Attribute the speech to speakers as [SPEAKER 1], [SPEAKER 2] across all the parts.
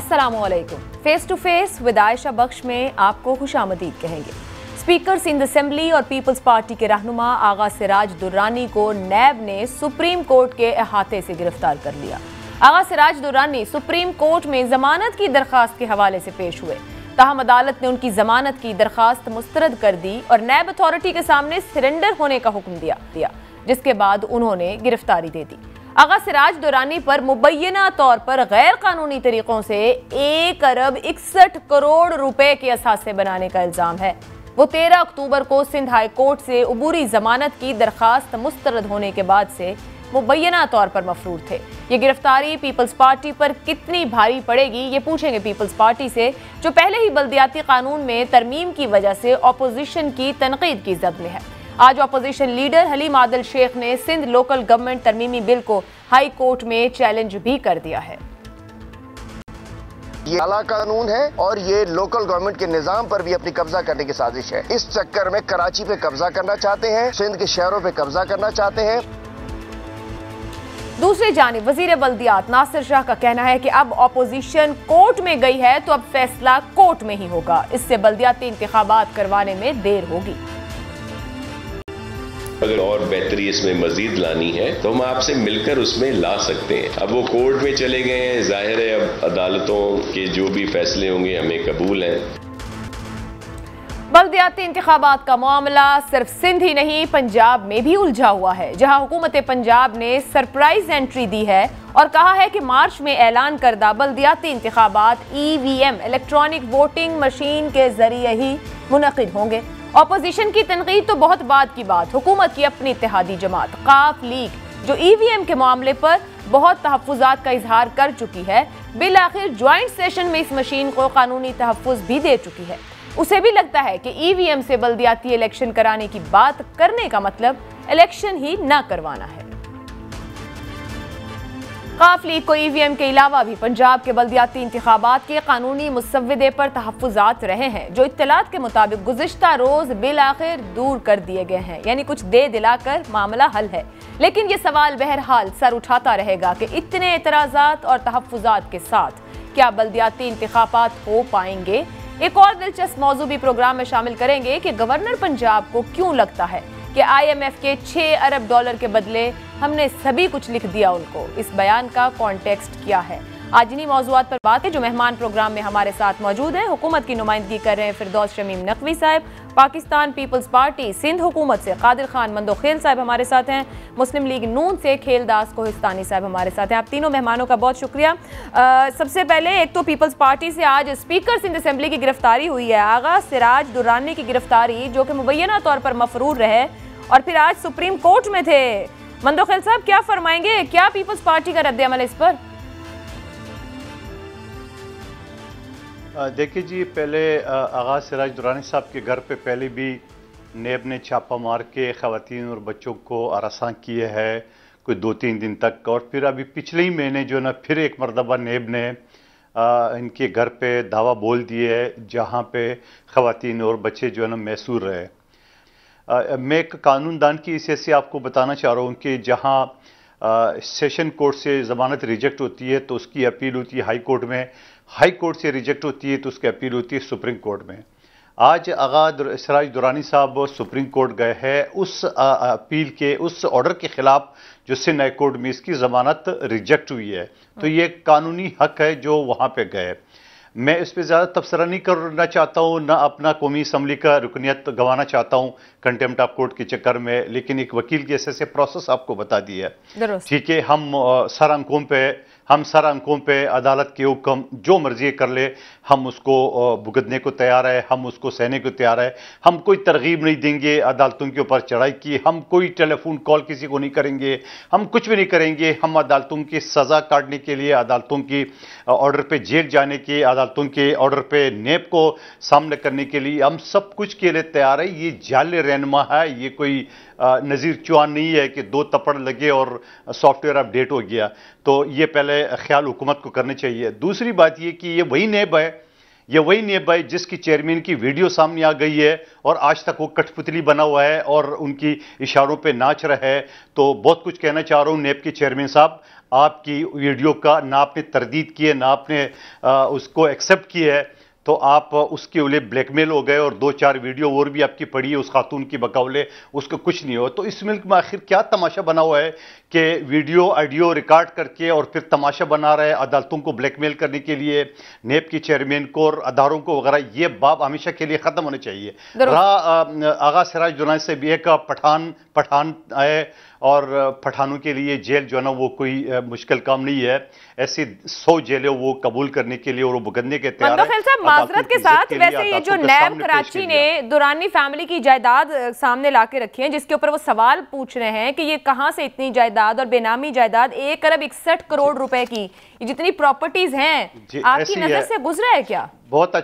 [SPEAKER 1] अस्सलामुअलैकुम। Face to face with Ayesha Bakhsh में आपको खुशामदीद कहेंगे। स्पीकर सिंध असेंबली और पीपल्स पार्टी के रहनुमा आगा सिराज दुर्रानी को नैब ने सुप्रीम कोर्ट के अहाते से गिरफ्तार कर लिया। आगा सिराज दुर्रानी सुप्रीम कोर्ट में जमानत की दरखास्त के हवाले से पेश हुए, ताहम अदालत ने उनकी जमानत की दरखास्त मुस्तरद कर दी और नैब अथॉरिटी के सामने सरेंडर होने का हुक्म दिया, जिसके बाद उन्होंने गिरफ्तारी दे दी। आगा सिराज दुर्रानी पर मुबैना तौर पर गैर कानूनी तरीकों से 1 अरब 61 करोड़ रुपए के असासे बनाने का इल्जाम है। वो 13 अक्टूबर को सिंध हाई कोर्ट से अबूरी जमानत की दरखास्त मुस्तरद होने के बाद से मुबैना तौर पर मफरूर थे। ये गिरफ्तारी पीपल्स पार्टी पर कितनी भारी पड़ेगी, ये पूछेंगे पीपल्स पार्टी से, जो पहले ही बल्दियाती कानून में तरमीम की वजह से अपोजिशन की तनकीद की जद में है। आज अपोजिशन लीडर हलीम आदिल शेख ने सिंध लोकल गवर्नमेंट तरमीमी बिल को हाई कोर्ट में चैलेंज भी कर दिया है।
[SPEAKER 2] ये काला कानून है और ये लोकल गवर्नमेंट के निजाम पर भी अपनी कब्जा करने की साजिश है। इस चक्कर में कराची पे कब्जा करना चाहते हैं, सिंध के शहरों पे कब्जा करना चाहते हैं।
[SPEAKER 1] दूसरी जानिब वजीर बल्दियात नासिर शाह का कहना है कि अब अपोजिशन कोर्ट में गई है तो अब फैसला कोर्ट में ही होगा, इससे बल्दियाती इंतखाबात करवाने में देर होगी।
[SPEAKER 3] अगर और बेहतरी इसमें मजीद लानी है तो हम आपसे मिलकर उसमें ला सकते हैं। अब वो कोर्ट में चले गए हैं, जाहिर है अब अदालतों के जो भी फैसले होंगे हमें कबूल हैं।
[SPEAKER 1] बल्दियाती इंतखाबात का मामला सिर्फ सिंध ही नहीं पंजाब में भी उलझा हुआ है, जहां हुकूमत पंजाब ने सरप्राइज एंट्री दी है और कहा है कि मार्च में ऐलान करदा बल्दियाती इंतखाबात EVM इलेक्ट्रॉनिक वोटिंग मशीन के जरिए ही मुनक़िद होंगे। अपोजिशन की तनकीद तो बहुत बाद की बात, हुकूमत की अपनी इत्तेहादी जमात काफ लीग जो EVM के मामले पर बहुत तहफ़्फ़ुज़ात का इजहार कर चुकी है, बिल आखिर ज्वाइंट सेशन में इस मशीन को कानूनी तहफ़्फ़ुज़ भी दे चुकी है। उसे भी लगता है कि EVM से बल्दियाती इलेक्शन कराने की बात करने का मतलब इलेक्शन ही ना करवाना है। काफ लीग को EVM के अलावा भी पंजाब के बल्दियाती इंतखाबात के कानूनी मुसव्वदे पर तहफ़्फ़ुज़ात रहे हैं, जो इत्तलात के मुताबिक गुज़िश्ता रोज़ बिल आखिर दूर कर दिए गए हैं, यानी कुछ दे दिलाकर मामला हल है। लेकिन ये सवाल बहरहाल सर उठाता रहेगा कि इतने एतराज़ात और तहफ़्फ़ुज़ात के साथ क्या बल्दियाती इंतखाबात हो पाएंगे। एक और दिलचस्प मौजू भी प्रोग्राम में शामिल करेंगे कि गवर्नर पंजाब को क्यों लगता है कि IMF के 6 अरब डॉलर के बदले हमने सभी कुछ लिख दिया उनको। इस बयान का कॉन्टेक्स्ट क्या है, आज इन्हीं मौज़ूआत पर बात है। जो मेहमान प्रोग्राम में हमारे साथ मौजूद हैं, हुकूमत की नुमाइंदगी कर रहे हैं फिरदौस शमीम नकवी साहब, पाकिस्तान पीपल्स पार्टी सिंध हुकूमत से कादिर खान मंदोखेल साहब हमारे साथ हैं, मुस्लिम लीग नून से खेलदास कोहिस्तानी साहब हमारे साथ हैं। आप तीनों मेहमानों का बहुत शुक्रिया। सबसे पहले एक तो पीपल्स पार्टी से आज स्पीकर सिंध असेंबली की गिरफ्तारी हुई है, आगा सिराज दुर्रानी की गिरफ्तारी जो कि मुबैना तौर पर मफरूर रहे और फिर आज सुप्रीम कोर्ट में थे। मंदोखेल साहब क्या फरमाएंगे, क्या पीपल्स पार्टी का रद्द अमल इस पर?
[SPEAKER 4] देखिए जी, पहले आगा सिराज दुर्रानी साहब के घर पे पहले भी नेब ने छापा मार के ख़वातीन और बच्चों को हरासा किए है कोई 2-3 दिन तक, और फिर अभी पिछले ही महीने जो ना फिर एक मरतबा नेब ने इनके घर पे दावा बोल दिए है जहाँ पे ख़वातीन और बच्चे जो है ना महसूर रहे। मैं एक कानूनदान की हैसियत से आपको बताना चाह रहा हूँ कि जहाँ सेशन कोर्ट से ज़मानत रिजेक्ट होती है तो उसकी अपील होती है हाई कोर्ट में, हाई कोर्ट से रिजेक्ट होती है तो उसकी अपील होती है सुप्रीम कोर्ट में। आज आगा सिराज दुर्रानी साहब सुप्रीम कोर्ट गए हैं उस अपील के उस ऑर्डर के खिलाफ जो सिंध हाई कोर्ट में इसकी ज़मानत रिजेक्ट हुई है, तो ये कानूनी हक है जो वहाँ पे गए। मैं इस पर ज़्यादा तबसरा नहीं करना चाहता हूँ, ना अपना कौमी असम्बली का रुकनियत गंवाना चाहता हूँ कंटेम्प्ट ऑफ कोर्ट के चक्कर में, लेकिन एक वकील की ऐसे प्रोसेस आपको बता दी है। ठीक है, हम सर अंकों पे अदालत के हुक्म जो मर्जी कर ले हम उसको भुगतने को तैयार है, हम उसको सहने को तैयार है। हम कोई तरगीब नहीं देंगे अदालतों के ऊपर चढ़ाई की, हम कोई टेलीफोन कॉल किसी को नहीं करेंगे, हम कुछ भी नहीं करेंगे। हम अदालतों की सज़ा काटने के लिए, अदालतों की ऑर्डर पे जेल जाने के, अदालतों के ऑर्डर पे नेब को सामने करने के लिए हम सब कुछ के लिए तैयार है। ये जाले रहनुमा है, ये कोई नज़ीर चौहान नहीं है कि 2 थप्पड़ लगे और सॉफ्टवेयर अपडेट हो गया। तो ये पहले ख्याल हुकूमत को करने चाहिए। दूसरी बात ये कि ये वही नेब है, ये वही नेब है जिसकी चेयरमैन की वीडियो सामने आ गई है और आज तक वो कठपुतली बना हुआ है और उनकी इशारों पे नाच रहा है। तो बहुत कुछ कहना चाह रहा हूं नेब के चेयरमैन साहब, आपकी वीडियो का ना आपने तरदीद की है ना आपने उसको एक्सेप्ट किया है, तो आप उसके उले ब्लैकमेल हो गए और 2-4 वीडियो और भी आपकी पड़ी है उस खातून की बकौले, उसको कुछ नहीं हो। तो इस मुल्क में आखिर क्या तमाशा बना हुआ है कि वीडियो ऑडियो रिकॉर्ड करके और फिर तमाशा बना रहा है अदालतों को ब्लैकमेल करने के लिए, नेब की चेयरमैन को और अदारों को वगैरह। ये बाब हमेशा के लिए खत्म होने चाहिए। आगा सिराज दुरानी से भी एक पठान आए और पठानों के लिए जेल जो है ना वो कोई मुश्किल काम नहीं है। ऐसी 100 जेलें वो कबूल करने के लिए और वो भुगतने के तैयार है।
[SPEAKER 1] माजरत के साथ वैसे ये जो नैब कराची ने दुरानी फैमिली की जायदाद सामने लाके रखी है, जिसके ऊपर वो सवाल पूछ रहे हैं कि ये कहां से इतनी जायदाद और बेनामी जायदाद 1 अरब 61 करोड़ रुपए की, ये जितनी प्रॉपर्टीज हैं, आपकी नजर से गुजरा है क्या?
[SPEAKER 4] बहुत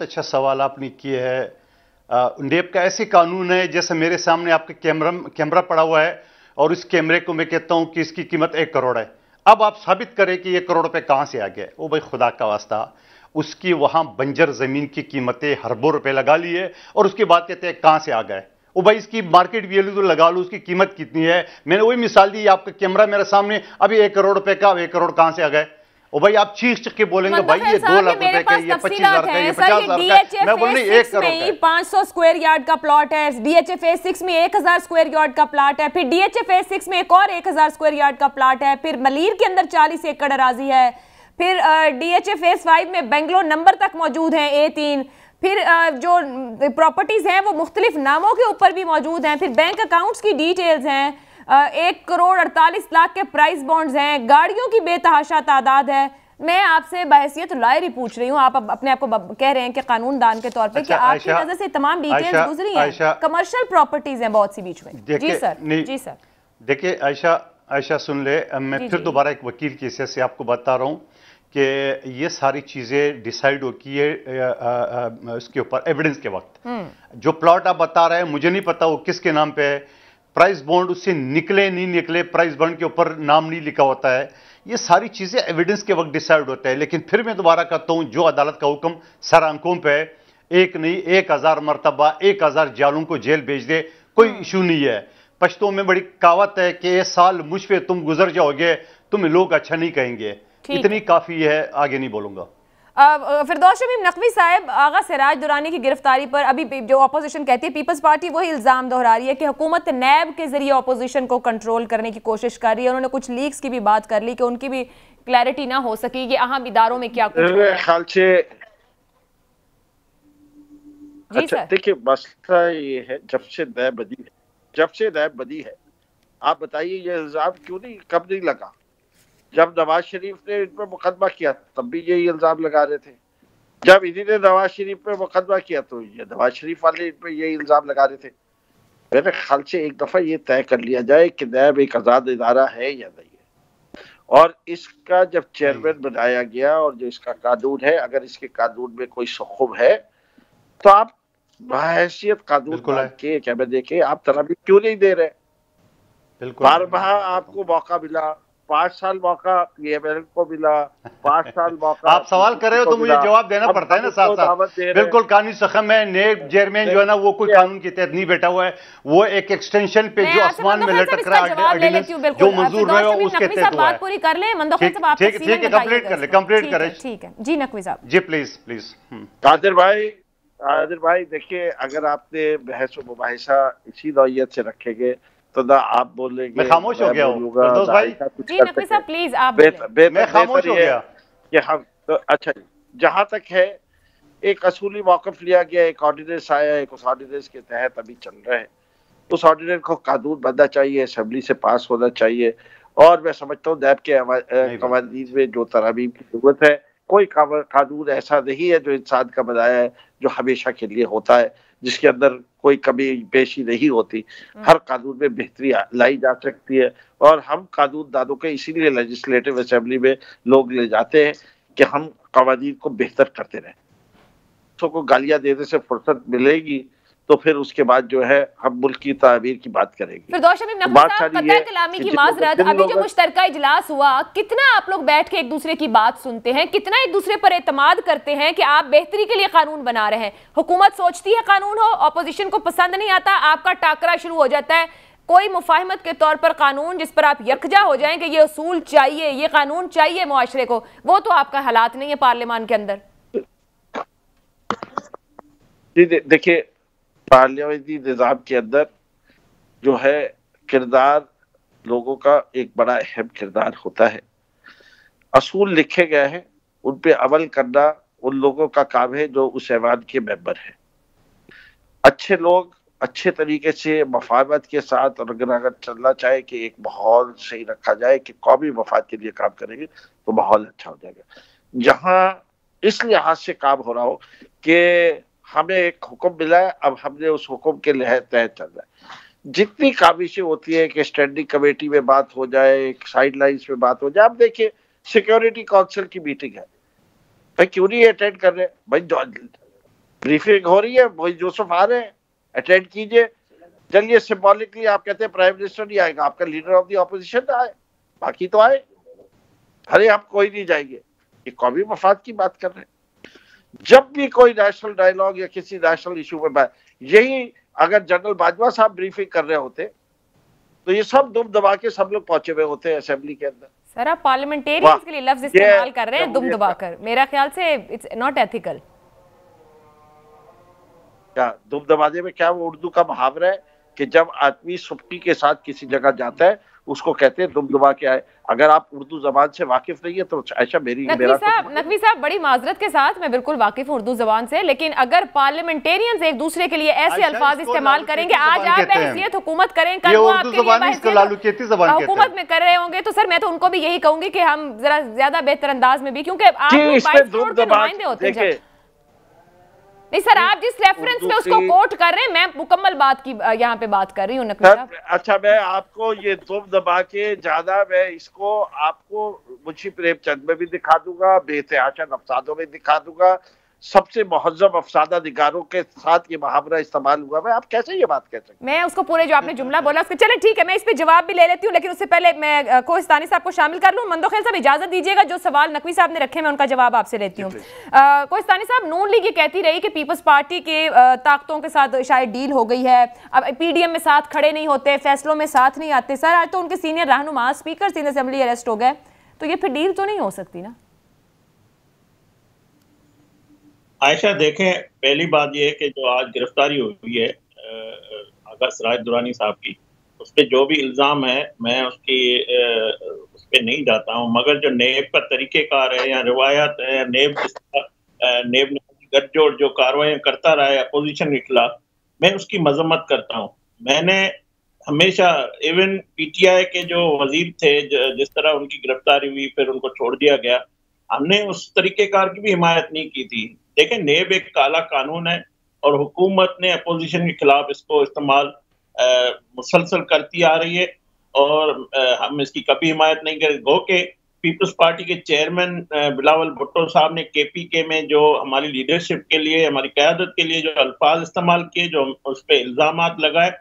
[SPEAKER 4] अच्छा सवाल आपने किया है। नेब का ऐसे कानून है जैसे मेरे सामने आपके कैमरा पड़ा हुआ है और इस कैमरे को मैं कहता हूं कि इसकी कीमत 1 करोड़ है। अब आप साबित करें कि 1 करोड़ रुपए कहां से आ गए। ओ भाई खुदा का वास्ता, उसकी वहां बंजर जमीन की कीमतें अरबों रुपए लगा ली है और उसके बाद कहते हैं कहां से आ गए। ओ भाई इसकी मार्केट वैल्यू तो लगा लो, उसकी कीमत कितनी है। मैंने वही मिसाल दी, आपका कैमरा मेरे सामने, अभी 1 करोड़ रुपए का, 1 करोड़ कहां से आ गए। ओ भाई आप चीख के बोलेंगे भाई ये 2 लाख रुपए का, ये 25,000 का, ये 50,000 का, मैं बोल रही 1 करोड़ का।
[SPEAKER 1] 500 स्क्वायर यार्ड का प्लॉट है, डीएचए फेज 6 में 1000 स्क्वायर यार्ड का प्लॉट है, फिर डीएचए फेज 6 में एक और 1000 स्क्वायर यार्ड का प्लॉट है, फिर मलीर के अंदर 40 एकड़ अराजी है, फिर डीएचए फेज 5 में बेंगलोर नंबर तक मौजूद है A3, फिर जो प्रॉपर्टीज हैं वो मुख्तलिफ नामों के ऊपर भी मौजूद हैं, फिर बैंक अकाउंट्स की डिटेल्स हैं, 1 करोड़ 48 लाख के प्राइस बॉन्ड्स हैं, गाड़ियों की बेतहाशा तादाद है। मैं आपसे बहसियत लायरी पूछ रही हूँ, आप अपने आप को कह रहे हैं कि कानून दान के तौर पे कि आपकी नजर से तमाम डिटेल्स गुजरी हैं, कमर्शियल प्रॉपर्टीज हैं बहुत सी बीच में। जी सर
[SPEAKER 4] देखिए आयशा सुन ले, मैं फिर दोबारा एक वकील की हैसियत से आपको बता रहा हूँ कि ये सारी चीजें डिसाइड होती है उसके ऊपर एविडेंस के वक्त। जो प्लॉट आप बता रहे हैं मुझे नहीं पता वो किसके नाम पे है, प्राइस बॉन्ड उससे निकले नहीं निकले, प्राइस बॉन्ड के ऊपर नाम नहीं लिखा होता है, ये सारी चीजें एविडेंस के वक्त डिसाइड होता है। लेकिन फिर मैं दोबारा कहता हूं जो अदालत का हुक्म सर आंखों पे है, एक नहीं 1000 मरतबा 1000 जालों को जेल भेज दे, कोई इशू नहीं है। पश्तो में बड़ी कहावत है कि ये साल मुझ पे तुम गुजर जाओगे, तुम्हें लोग अच्छा नहीं कहेंगे, इतनी काफी है, आगे नहीं बोलूंगा।
[SPEAKER 1] फिरदौस शमीम नकवी साहब, आगा सिराज दुरानी की गिरफ्तारी पर अभी जो अपोजिशन कहती है, पीपल्स पार्टी वही इल्जाम दोहरा रही है कि हुकूमत नैब के जरिए अपोजिशन को कंट्रोल करने की कोशिश कर रही है। उन्होंने कुछ लीक्स की भी बात कर ली कि उनकी भी क्लैरिटी ना हो सकी कि अहम इदारों में क्या कुछ
[SPEAKER 5] ख्याल से। अच्छा देखिए, मसला ये है जब से नैब बदी है, आप बताइए ये इल्जाम क्यों नहीं, कब नहीं लगा? जब नवाज शरीफ ने इन पर मुकदमा किया तब भी यही इल्जाम लगा रहे थे, जब इन्हीं ने नवाज शरीफ पे मुकदमा किया तो ये नवाज शरीफ वाले इन पर यही इल्जाम लगा रहे थे। मेरे ख्याल से एक दफा ये तय कर लिया जाए कि नैब एक आजाद इदारा है या नहीं है, और इसका जब चेयरमैन बनाया गया और जो इसका कानून है, अगर इसके कानून में कोई सुखुम है तो आप बहैसियत कानून के क्या मैं देखे आप तराबी क्यों नहीं दे रहे? बार-बार आपको मौका मिला, 5 साल मौका PML को मिला, 5 साल मौका
[SPEAKER 4] आप सवाल कर रहे हो तो मुझे जवाब देना पड़ता है ना साथ साथ। बिल्कुल कानूनी सखम है, नेब चेयरमैन जो है ना वो कोई कानून के तहत नहीं बैठा हुआ है, वो एक एक्सटेंशन पे जो आसमान में लटक रहा है जो मंजूर है उसके तहत हुआ है।
[SPEAKER 1] पूरी कर ले मंदोखिल साहब,
[SPEAKER 4] ठीक है कंप्लीट करें।
[SPEAKER 1] ठीक है जी नकवी साहब
[SPEAKER 4] जी, प्लीज।
[SPEAKER 5] कादिर भाई देखिए, अगर आपने बहस व मुबाहिसा इसी नौइयत से रखेंगे तो ना आप बोलेंगे,
[SPEAKER 4] मैं खामोश हो गया हूँ भाई।
[SPEAKER 1] जी नकवी साहब प्लीज आप
[SPEAKER 5] मैं खामोश हो गया कि हम तो अच्छा, जहां तक है एक असूली मौक़िफ़ लिया गया, एक ऑर्डिनेंस आया, एक उस ऑर्डिनेंस के तहत अभी चल रहे हैं, उस ऑर्डिनेंस को कानून बनना चाहिए, असेंबली से पास होना चाहिए, और मैं समझता हूँ नैब के कवानीन में जो तरामीम की जरूरत है, कोई कानून ऐसा नहीं है जो इंसान का बनाया है जो हमेशा के लिए होता है, जिसके अंदर कोई कमी पेशी नहीं होती। हर कानून में बेहतरी लाई जा सकती है, और हम कानून दानों के इसीलिए लेजिस्लेटिव असेंबली में लोग ले जाते हैं कि हम कवानीन को बेहतर करते रहें। तो को गालियां देने से फुर्सत मिलेगी तो फिर उसके बाद जो है हम मुल्क की तामीर की बात करेंगे।
[SPEAKER 1] फिरदौस शमीम नकवी साहब, कतई कलामी की माजरत, अभी जो मुश्तरका इजलास हुआ, कितना आप लोग बैठ के एक दूसरे की बात सुनते हैं, कितना एक दूसरे पर एतमाद करते हैं कि आप बेहतरी के लिए कानून बना रहे हैं? हुकूमत सोचती है कानून हो, अपोजिशन को पसंद नहीं आता, आपका टाकरा शुरू हो जाता है। कोई मुफाहमत के तौर पर कानून जिस पर आप यकजा हो जाएं कि ये उसूल चाहिए, ये कानून चाहिए मुआशरे को, वो तो आपका हालात नहीं है पार्लियामान के अंदर।
[SPEAKER 5] देखिए, पार्लियामेंटी निज़ाम के अंदर जो है किरदार लोगों का एक बड़ा अहम किरदार होता है। असूल लिखे गए हैं, उन पे अमल करना उन लोगों का काम है जो उस ऐवान के मेंबर हैं। अच्छे लोग अच्छे तरीके से मफाहमत के साथ, और अगर चलना चाहे कि एक माहौल सही रखा जाए कि कौमी मफाद के लिए काम करेंगे तो माहौल अच्छा हो जाएगा। जहाँ इस लिहाज से काम हो रहा हो कि हमें एक हुक्म मिला है, अब हमने उस हुक्म के तहत चल रहा है। जितनी काबिशें होती है कि स्टैंडिंग कमेटी में बात हो जाए, साइड लाइन्स में बात हो जाए। अब देखिए, सिक्योरिटी काउंसिल की मीटिंग है, भाई क्यों नहीं अटेंड कर रहे? भाई ब्रीफिंग हो रही है, वही जोसेफ आ रहे हैं, अटेंड कीजिए। चलिए, सिंबॉलिकली आप कहते हैं प्राइम मिनिस्टर नहीं आएगा, आपका लीडर ऑफ द ऑपोजिशन आए, बाकी तो आए। अरे आप कोई नहीं जाएंगे, ये कौमी मफाद की बात कर रहे हैं। जब भी कोई नेशनल डायलॉग या किसी नेशनल इशू में बात, यही अगर जनरल बाजवा साहब ब्रीफिंग कर रहे होते तो ये सब दुम दबा के सब लोग पहुंचे हुए होते हैं असेंबली के अंदर।
[SPEAKER 1] सर, आप पार्लियामेंटेरियंस के लिए लफ्ज इस्तेमाल कर रहे हैं दुम दबाकर, मेरा ख्याल से इट्स नॉट एथिकल।
[SPEAKER 5] क्या दुम दबाने में क्या वो उर्दू का मुहावरा है कि जब आदमी सुप्ती के साथ किसी जगह जाता है उसको कहते हैं दुम दबा के आए। अगर आप उर्दू जबान से वाकिफ नहीं है तो ऐसा
[SPEAKER 1] नकवी साहब बड़ी माजरत के साथ मैं बिल्कुल वाकिफ हूँ उर्दू जबान से, लेकिन अगर पार्लियामेंटेरियंस एक दूसरे के लिए ऐसे अल्फाज इस्तेमाल करेंगे, आज आप हैसियत हुकूमत करें, कल वो आपके लिए हुकूमत में कर रहे होंगे, तो सर मैं तो उनको भी यही कहूंगी कि हम जरा ज्यादा बेहतर अंदाज में भी, क्योंकि आप नुमाइंदे होते हैं। नहीं सर, आप जिस रेफरेंस में उसको कोट कर रहे हैं, मैं मुकम्मल बात की यहाँ पे बात कर रही हूँ नकवी साहब।
[SPEAKER 5] अच्छा, मैं आपको ये दुम दबा के ज्यादा, मैं इसको आपको मुंशी प्रेमचंद में भी दिखा दूंगा, बेतहाशा अफसादों में दिखा दूंगा, सबसे मुहज्जब अफसादा निगारों के साथ ये मुहावरा इस्तेमाल हुआ है। आप कैसे ये बात कह सकते?
[SPEAKER 1] मैं उसको पूरे जो आपने जुमला बोला उसके, चले ठीक है, मैं इस पे जवाब भी ले लेती हूँ, लेकिन उससे पहले मैं कोहिस्तानी साहब को शामिल कर लूँ। मंदोखेल साहब इजाजत दीजिएगा, जो सवाल नकवी साहब ने रखे मैं उनका जवाब आपसे लेती हूँ। कोहिस्तानी साहब, नून लीग ये कहती रही कि पीपल्स पार्टी के ताकतों के साथ शायद डील हो गई है, अब PDM में साथ खड़े नहीं होते, फैसलों में साथ नहीं आते। सर, आज तो उनके सीनियर रहनुमा स्पीकर सिंध असेंबली अरेस्ट हो गए, तो ये फिर डील तो नहीं हो सकती ना?
[SPEAKER 6] आयशा, देखें, पहली बात यह है कि जो आज गिरफ्तारी हुई है आगा सिराज दुरानी साहब की, उस पर जो भी इल्ज़ाम है मैं उस पर नहीं जाता हूँ, मगर जो नेब का तरीक़ेकार है या रिवायत है, नेब ने गठजोड़ जो कार्रवाइयाँ करता रहा है अपोजिशन के खिलाफ, मैं उसकी मजम्मत करता हूँ। मैंने हमेशा इवन PTI के जो वजीर थे, जिस तरह उनकी गिरफ्तारी हुई फिर उनको छोड़ दिया गया, हमने उस तरीक़ेकार की भी हिमायत नहीं की थी। देखें, नेब एक काला कानून है और हुकूमत ने अपोजिशन के खिलाफ इसको इस्तेमाल मुसलसल करती आ रही है और हम इसकी कभी हिमायत नहीं करें। गो के पीपल्स पार्टी के चेयरमैन बिलावल भुट्टो साहब ने KPK में जो हमारी लीडरशिप के लिए, हमारी क़यादत के लिए जो अल्फाज इस्तेमाल किए, जो उस पर इल्ज़ामात लगाए,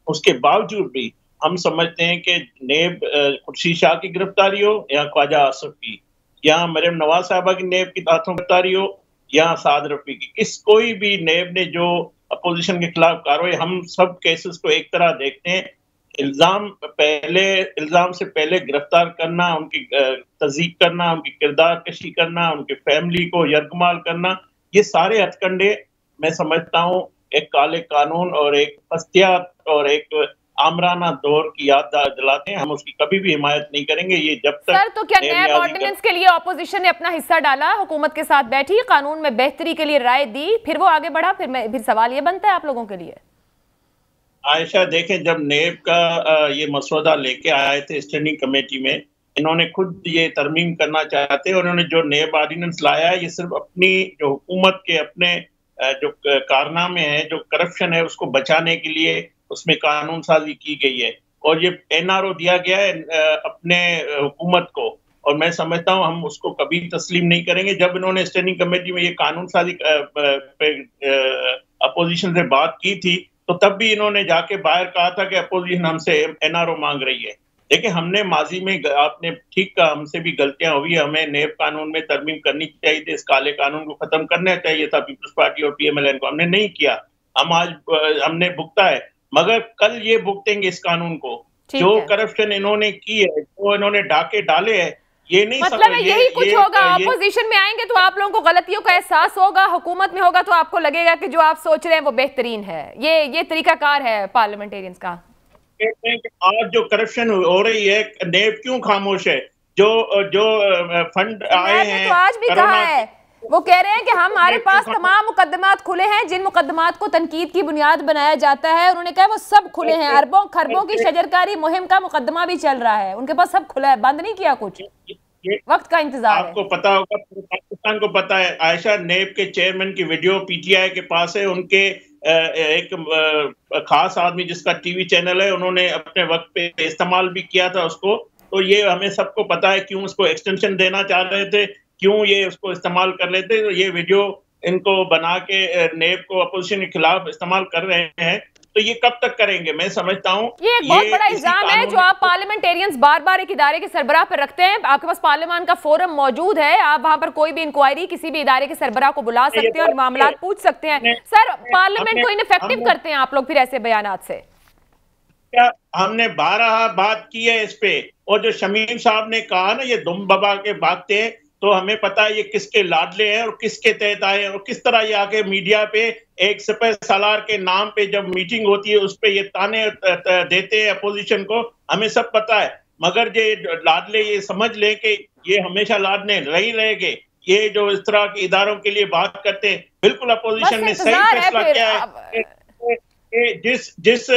[SPEAKER 6] उसके बावजूद भी हम समझते हैं कि नेब खुर्शीद शाह की गिरफ्तारी हो या ख्वाजा आसिफ की, या मरियम नवाज साहबा की नेब की हाथों गिरफ्तारी हो या साद रफी की, कोई भी नेब ने जो अपोजिशन के खिलाफ कार्रवाई, हम सब केसेस को एक तरह देखते हैं। इल्ज़ाम से पहले गिरफ्तार करना, उनकी तज़ीक करना, उनकी किरदार कशी करना, उनकी फैमिली को यरगमाल करना, ये सारे हथकंडे मैं समझता हूँ एक काले कानून और एक फस्तियात और एक आमराना दौर की याद दिलाते हैं। हम उसकी कभी भी हिमायत नहीं करेंगे। ये जब तक
[SPEAKER 1] सर, तो क्या नैब ऑर्डिनेंस के लिए ऑपोजिशन ने अपना हिस्सा डाला, हुकूमत के साथ बैठी, कानून में बेहतरी के लिए राय दी, फिर वो आगे बढ़ा, फिर सवाल ये बनता है आप लोगों के लिए?
[SPEAKER 6] आयशा, देखें, जब नेब का ये मसौदा लेके आए थे स्टैंडिंग कमेटी में, इन्होंने खुद ये तरमीम करना चाहते हैं और उन्होंने जो नेब ऑर्डिनेंस लाया है, ये सिर्फ अपनी जो हुकूमत के अपने जो कारनामे हैं, जो करप्शन है, उसको बचाने के लिए उसमें कानून साजी की गई है और ये NRO दिया गया है अपने हुकूमत को, और मैं समझता हूँ हम उसको कभी तस्लीम नहीं करेंगे। जब इन्होंने स्टैंडिंग कमेटी में ये कानून साजी पे अपोजिशन से बात की थी तो तब भी इन्होंने जाके बाहर कहा था कि अपोजिशन हमसे एनआरओ मांग रही है। देखिए, हमने माजी में, आपने ठीक कहा, हमसे भी गलतियां हुई, हमें नेब कानून में तरमीम करनी चाहिए थी, इस काले कानून को खत्म करना चाहिए था पीपल्स पार्टी और पीएमएलएन को, हमने नहीं किया। हम आज हमने भुगता है, मगर कल ये भुगतेंगे इस कानून को। जो करप्शन इन्होंने की है, जो इन्होंने डाके डाले हैं, ये नहीं
[SPEAKER 1] मतलब यही कुछ होगा। अपोजिशन में आएंगे तो आप लोगों को गलतियों का एहसास होगा, हुकूमत में होगा तो आपको लगेगा कि जो आप सोच रहे हैं वो बेहतरीन है। ये तरीकाकार है पार्लियामेंटेरियंस का।
[SPEAKER 6] आज जो करप्शन हो रही है, नेब क्यों खामोश है? जो फंड आए हैं,
[SPEAKER 1] तो आज भी कहा है, वो कह रहे हैं कि हमारे पास तमाम मुकदमात खुले हैं, जिन मुकदमात को तनकीद की बुनियाद बनाया जाता है, उन्होंने कहा वो सब खुले हैं। अरबों खरबों की शजरकारी मुहिम का मुकदमा भी चल रहा है, उनके पास सब खुला है, बंद नहीं किया कुछ, वक्त का इंतजार है।
[SPEAKER 6] आपको पता होगा, पाकिस्तान को पता है, आयशा नेब के चेयरमैन की वीडियो पीटीआई के पास है, उनके एक खास आदमी जिसका टीवी चैनल है, उन्होंने अपने वक्त पे इस्तेमाल भी किया था उसको। तो ये हमें सबको पता है क्यों उसको एक्सटेंशन देना चाह रहे थे, क्यों ये उसको इस्तेमाल कर लेते। तो ये वीडियो इनको बना के नेब को अपोजिशन के खिलाफ इस्तेमाल कर रहे हैं, तो ये कब तक करेंगे? मैं समझता हूँ
[SPEAKER 1] ये एक बहुत बड़ा इल्जाम है जो आप पार्लियामेंटेरियंस बार बार एक इदारे के सरबराह पर रखते हैं। आपके पास पार्लियामान का फोरम मौजूद है, आप वहां पर कोई भी इंक्वायरी किसी भी इदारे के सरबराह को बुला सकते हैं और मामला पूछ सकते हैं। सर, पार्लियामेंट को इनइफेक्टिव करते हैं आप लोग फिर ऐसे बयानात से।
[SPEAKER 6] क्या हमने 12 बात की है इस पे, और जो शमीम साहब ने कहा ना, ये दुम बाबा के भागते हैं, तो हमें पता है ये किसके लाडले हैं और किसके तहत आए हैं, और किस तरह ये आके मीडिया पे एक सिपह सालार के नाम पे जब मीटिंग होती है उस पे ये ताने देते हैं अपोजिशन को, हमें सब पता है। मगर ये लाडले ये समझ लें कि ये हमेशा लाडले नहीं रहेंगे। ये जो इस तरह के इदारों के लिए बात करते हैं, बिल्कुल अपोजिशन ने सही फैसला किया है। जिस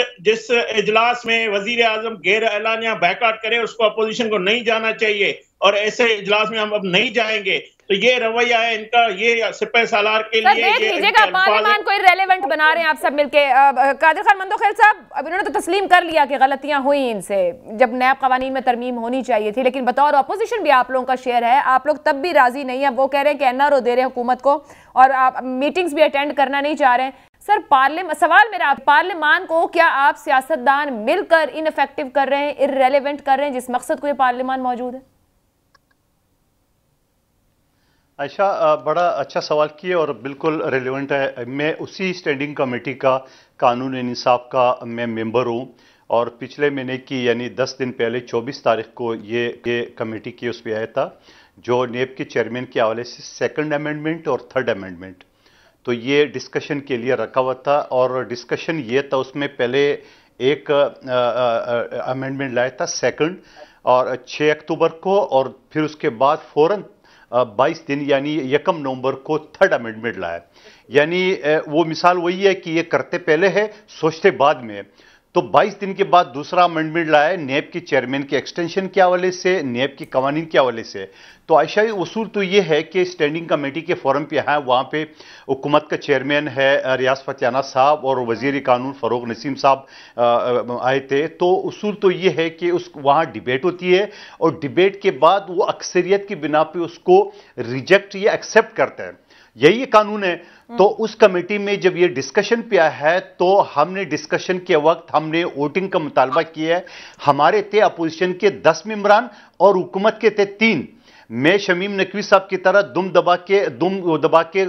[SPEAKER 6] इजलास में वजीर आजम गैर एलानिया बैकआउट करे, उसको अपोजिशन को नहीं जाना चाहिए, और ऐसे इजलास में हम अब नहीं जाएंगे। तो ये रवैया है इनका, ये सिपह सालार के लिए
[SPEAKER 1] देख लीजिएगा, पार्लियामान को इररिलेवेंट बना रहे हैं आप सब मिलके। कादिर खान मंदोखेल साहब, अब इन्होंने तो तस्लीम कर लिया कि गलतियां हुई इनसे, जब नैब कवानीन में तरमीम होनी चाहिए थी, लेकिन बतौर अपोजिशन भी आप लोगों का शेयर है, आप लोग तब भी राजी नहीं है। वो कह रहे हैं कि एनआरओ दे रहे हैं हुकूमत को, और आप मीटिंग्स भी अटेंड करना नहीं चाह रहे हैं। सर, सवाल मेरा, पार्लियामान को क्या आप सियासतदान मिलकर इनइफेक्टिव कर रहे हैं, इररिलेवेंट कर रहे हैं जिस मकसद को ये पार्लियामान मौजूद है?
[SPEAKER 4] अच्छा, बड़ा अच्छा सवाल किया और बिल्कुल रिलेवेंट है। मैं उसी स्टैंडिंग कमेटी का कानून इंसाफ का मैं मेंबर हूं, और पिछले महीने की यानी 10 दिन पहले 24 तारीख को ये कमेटी की उस पर आया था, जो नेब के चेयरमैन के हवाले से 2nd अमेंडमेंट और 3rd अमेंडमेंट, तो ये डिस्कशन के लिए रखा हुआ था। और डिस्कशन ये था, उसमें पहले एक अमेंडमेंट लाया था 2nd और 6 अक्टूबर को, और फिर उसके बाद फौरन 22 दिन यानी 1 नवंबर को 3rd अमेंडमेंट लाया। यानी वो मिसाल वही है कि ये करते पहले है, सोचते बाद में। तो 22 दिन के बाद दूसरा अमेंडमेंट लाया नेब के चेयरमैन के एक्सटेंशन के हवाले से, नेब की कवानीन के हवाले से। तो आयशा, उसूल तो ये है कि स्टैंडिंग कमेटी के फोरम पे है, वहाँ पे हुकूमत का चेयरमैन है रियाज फतियाना साहब और वजीर कानून फ़ारूक नसीम साहब आए थे। तो उसूल तो ये है कि वहाँ डिबेट होती है, और डिबेट के बाद वो अक्सरियत की बिना पे उसको रिजेक्ट या एक्सेप्ट करते हैं, यही कानून है। तो उस कमेटी में जब ये डिस्कशन पे आया है, तो हमने डिस्कशन के वक्त हमने वोटिंग का मुतालबा किया है। हमारे थे अपोजिशन के 10 मेंबरान और हुकूमत के थे 3। मैं शमीम नकवी साहब की तरह दुम दबा के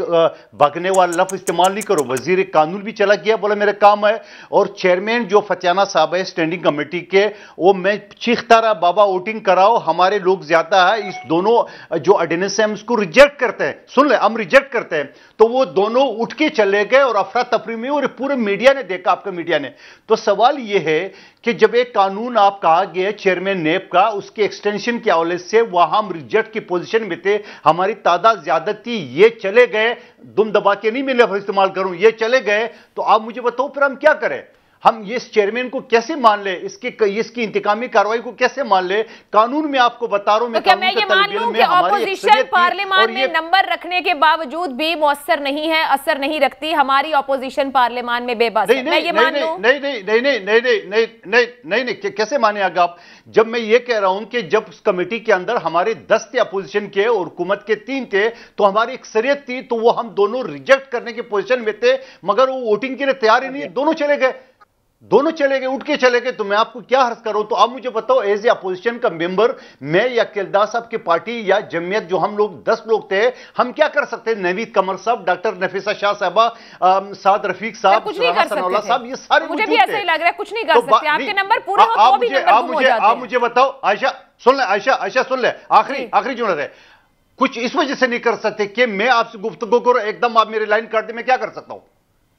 [SPEAKER 4] भागने वाला लफ्ज़ इस्तेमाल नहीं करो। वजीर कानून भी चला गया, बोला मेरा काम है, और चेयरमैन जो फतियाना साहब है स्टैंडिंग कमेटी के, वो मैं चीखता रहा, बाबा वोटिंग कराओ, हमारे लोग ज्यादा है, इस दोनों जो ऑर्डिनेंस है हम इसको रिजेक्ट करते हैं, सुन ले हम रिजेक्ट करते हैं। तो वो दोनों उठ के चले गए और अफरा तफरी में, और पूरे मीडिया ने देखा, आपका मीडिया ने। तो सवाल ये है कि जब एक कानून आप कहा गया चेयरमैन नेब का, उसके एक्सटेंशन के हवाले से वहां हम रिजेक्ट की पोजीशन में थे, हमारी तादाद ज्यादा थी, ये चले गए, दुम दबा के नहीं मिले इस्तेमाल करूं, ये चले गए, तो आप मुझे बताओ फिर हम क्या करें? हम ये इस चेयरमैन को कैसे मान ले, इसकी इंतकामी कार्रवाई को कैसे मान ले? कानून में आपको बता रहा हूं,
[SPEAKER 1] तो क्या मैं ये मान लूं कि ऑपोजिशन पार्लियामान में नंबर रखने के बावजूद भी मौसर नहीं है, असर नहीं रखती, हमारी ऑपोजिशन पार्लियामान में बेबस है, मैं ये मान लूं?
[SPEAKER 4] नहीं, कैसे मानेगा आप? जब मैं ये कह रहा हूं कि जब उस कमेटी के अंदर हमारे 10 थे अपोजिशन के और हुकूमत के 3 थे, तो हमारी अक्सरियत थी, तो वो हम दोनों रिजेक्ट करने की पोजीशन में थे, मगर वो वोटिंग के लिए तैयार ही नहीं, दोनों चले गए, उठ के चले गए। तो मैं आपको क्या हर्ज कर रहा हूं? तो आप मुझे बताओ, एज ए अपोजिशन का मेंबर, मैं या किलदा साहब की पार्टी या जमीयत, जो हम लोग 10 लोग थे, हम क्या कर सकते हैं? नवीद कमर साहब, डॉक्टर नफीसा शाह साहबा, साद रफीक साहब, सनाउल्लाह साहब, ये सारे
[SPEAKER 1] मुझे भी ऐसा ही लग रहा है, कुछ नहीं कर सकते। आपके नंबर पूरे हो तो भी नंबर गुम हो जाते हैं।
[SPEAKER 4] आप मुझे बताओ, आयशा सुन ले, आयशा सुन ले, आखिरी जुमला है, कुछ इस वजह से नहीं कर सकते कि मैं आपसे गुफ्तगू करूं, एकदम आप मेरी लाइन काट दे, मैं क्या कर सकता हूं?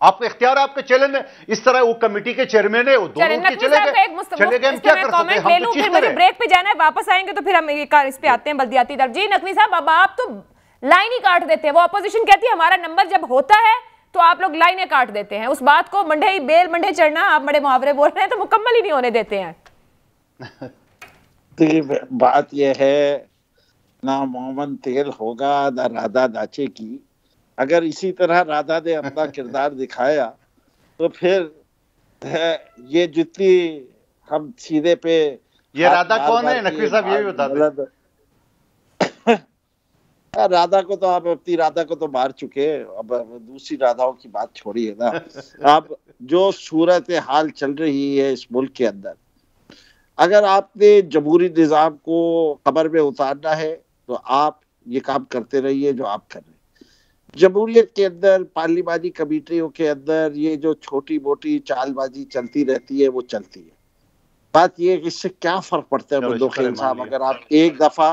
[SPEAKER 4] आपका इख्तियार है, आपका चैलेंज है। इस तरह वो कमेटी के चेयरमैन है, वो दोनों चले गए, हम क्या कर सकते हैं? हम तो चीज करें।
[SPEAKER 1] ब्रेक पे जाना है, वापस आएंगे तो फिर हम इस पे आते हैं बल्दियाती दर। जी नकवी साहब, अब आप तो लाइन ही काट देते हैं। वो अपोजिशन कहती है हमारा नंबर जब होता है तो आप लोग लाइनें काट देते हैं। उस बात को मंडे चढ़ना, आप बड़े मुहावरे बोल रहे हैं, तो मुकम्मल ही नहीं होने देते हैं।
[SPEAKER 5] बात यह है, ना मोमन तेल होगा ना राधा दाचे की। अगर इसी तरह राधा ने अपना किरदार दिखाया तो फिर ये जितनी हम सीधे पे,
[SPEAKER 4] ये राधा कौन है नकवी साहब, ये भी बता दो।
[SPEAKER 5] राधा को तो आप अपनी राधा को तो मार चुके, अब दूसरी राधाओं की बात छोड़िए ना। अब जो सूरत हाल चल रही है इस मुल्क के अंदर, अगर आपने जमहूरी निज़ाम को कब्र में उतारना है तो आप ये काम करते रहिए जो आप कर रहे हैं। जमहूरियत के अंदर, पार्लिमानी कमेटियों के अंदर ये जो छोटी मोटी चालबाजी चलती रहती है वो चलती है। बात ये है कि इससे क्या फर्क पड़ता है बंदोखेल साहब, अगर आप एक दफा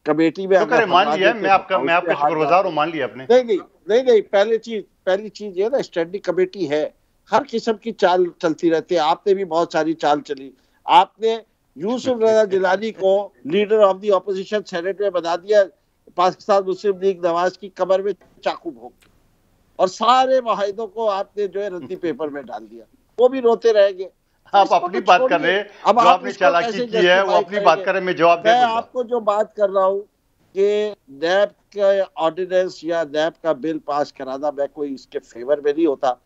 [SPEAKER 5] कमेटी में
[SPEAKER 4] मान लिया, मैं आपका शुक्रगुजार हूं, मान लिया आपने।
[SPEAKER 5] नहीं, पहली चीज ये ना, स्टैंडिंग कमेटी है, हर किस्म की चाल चलती रहती है। आपने भी बहुत सारी चाल चली। आपने यूसुफ रजा जिलानी को leader of the opposition senate में बना दिया, पाकिस्तान मुस्लिम लीग नवाज की कमर में चाकू भोंक, और सारे मुआहिदों को आपने जो है रद्दी पेपर में डाल दिया, वो भी रोते रहेंगे।
[SPEAKER 4] आप अपनी बात कर रहे हैं, अब आपने चालाकी की है वो अपनी बात करें, मैं जवाब
[SPEAKER 5] मैं आपको जो बात कर रहा हूँ कि नैब का ऑर्डिनेंस या नैब का बिल पास कराना, मैं कोई इसके फेवर में नहीं होता,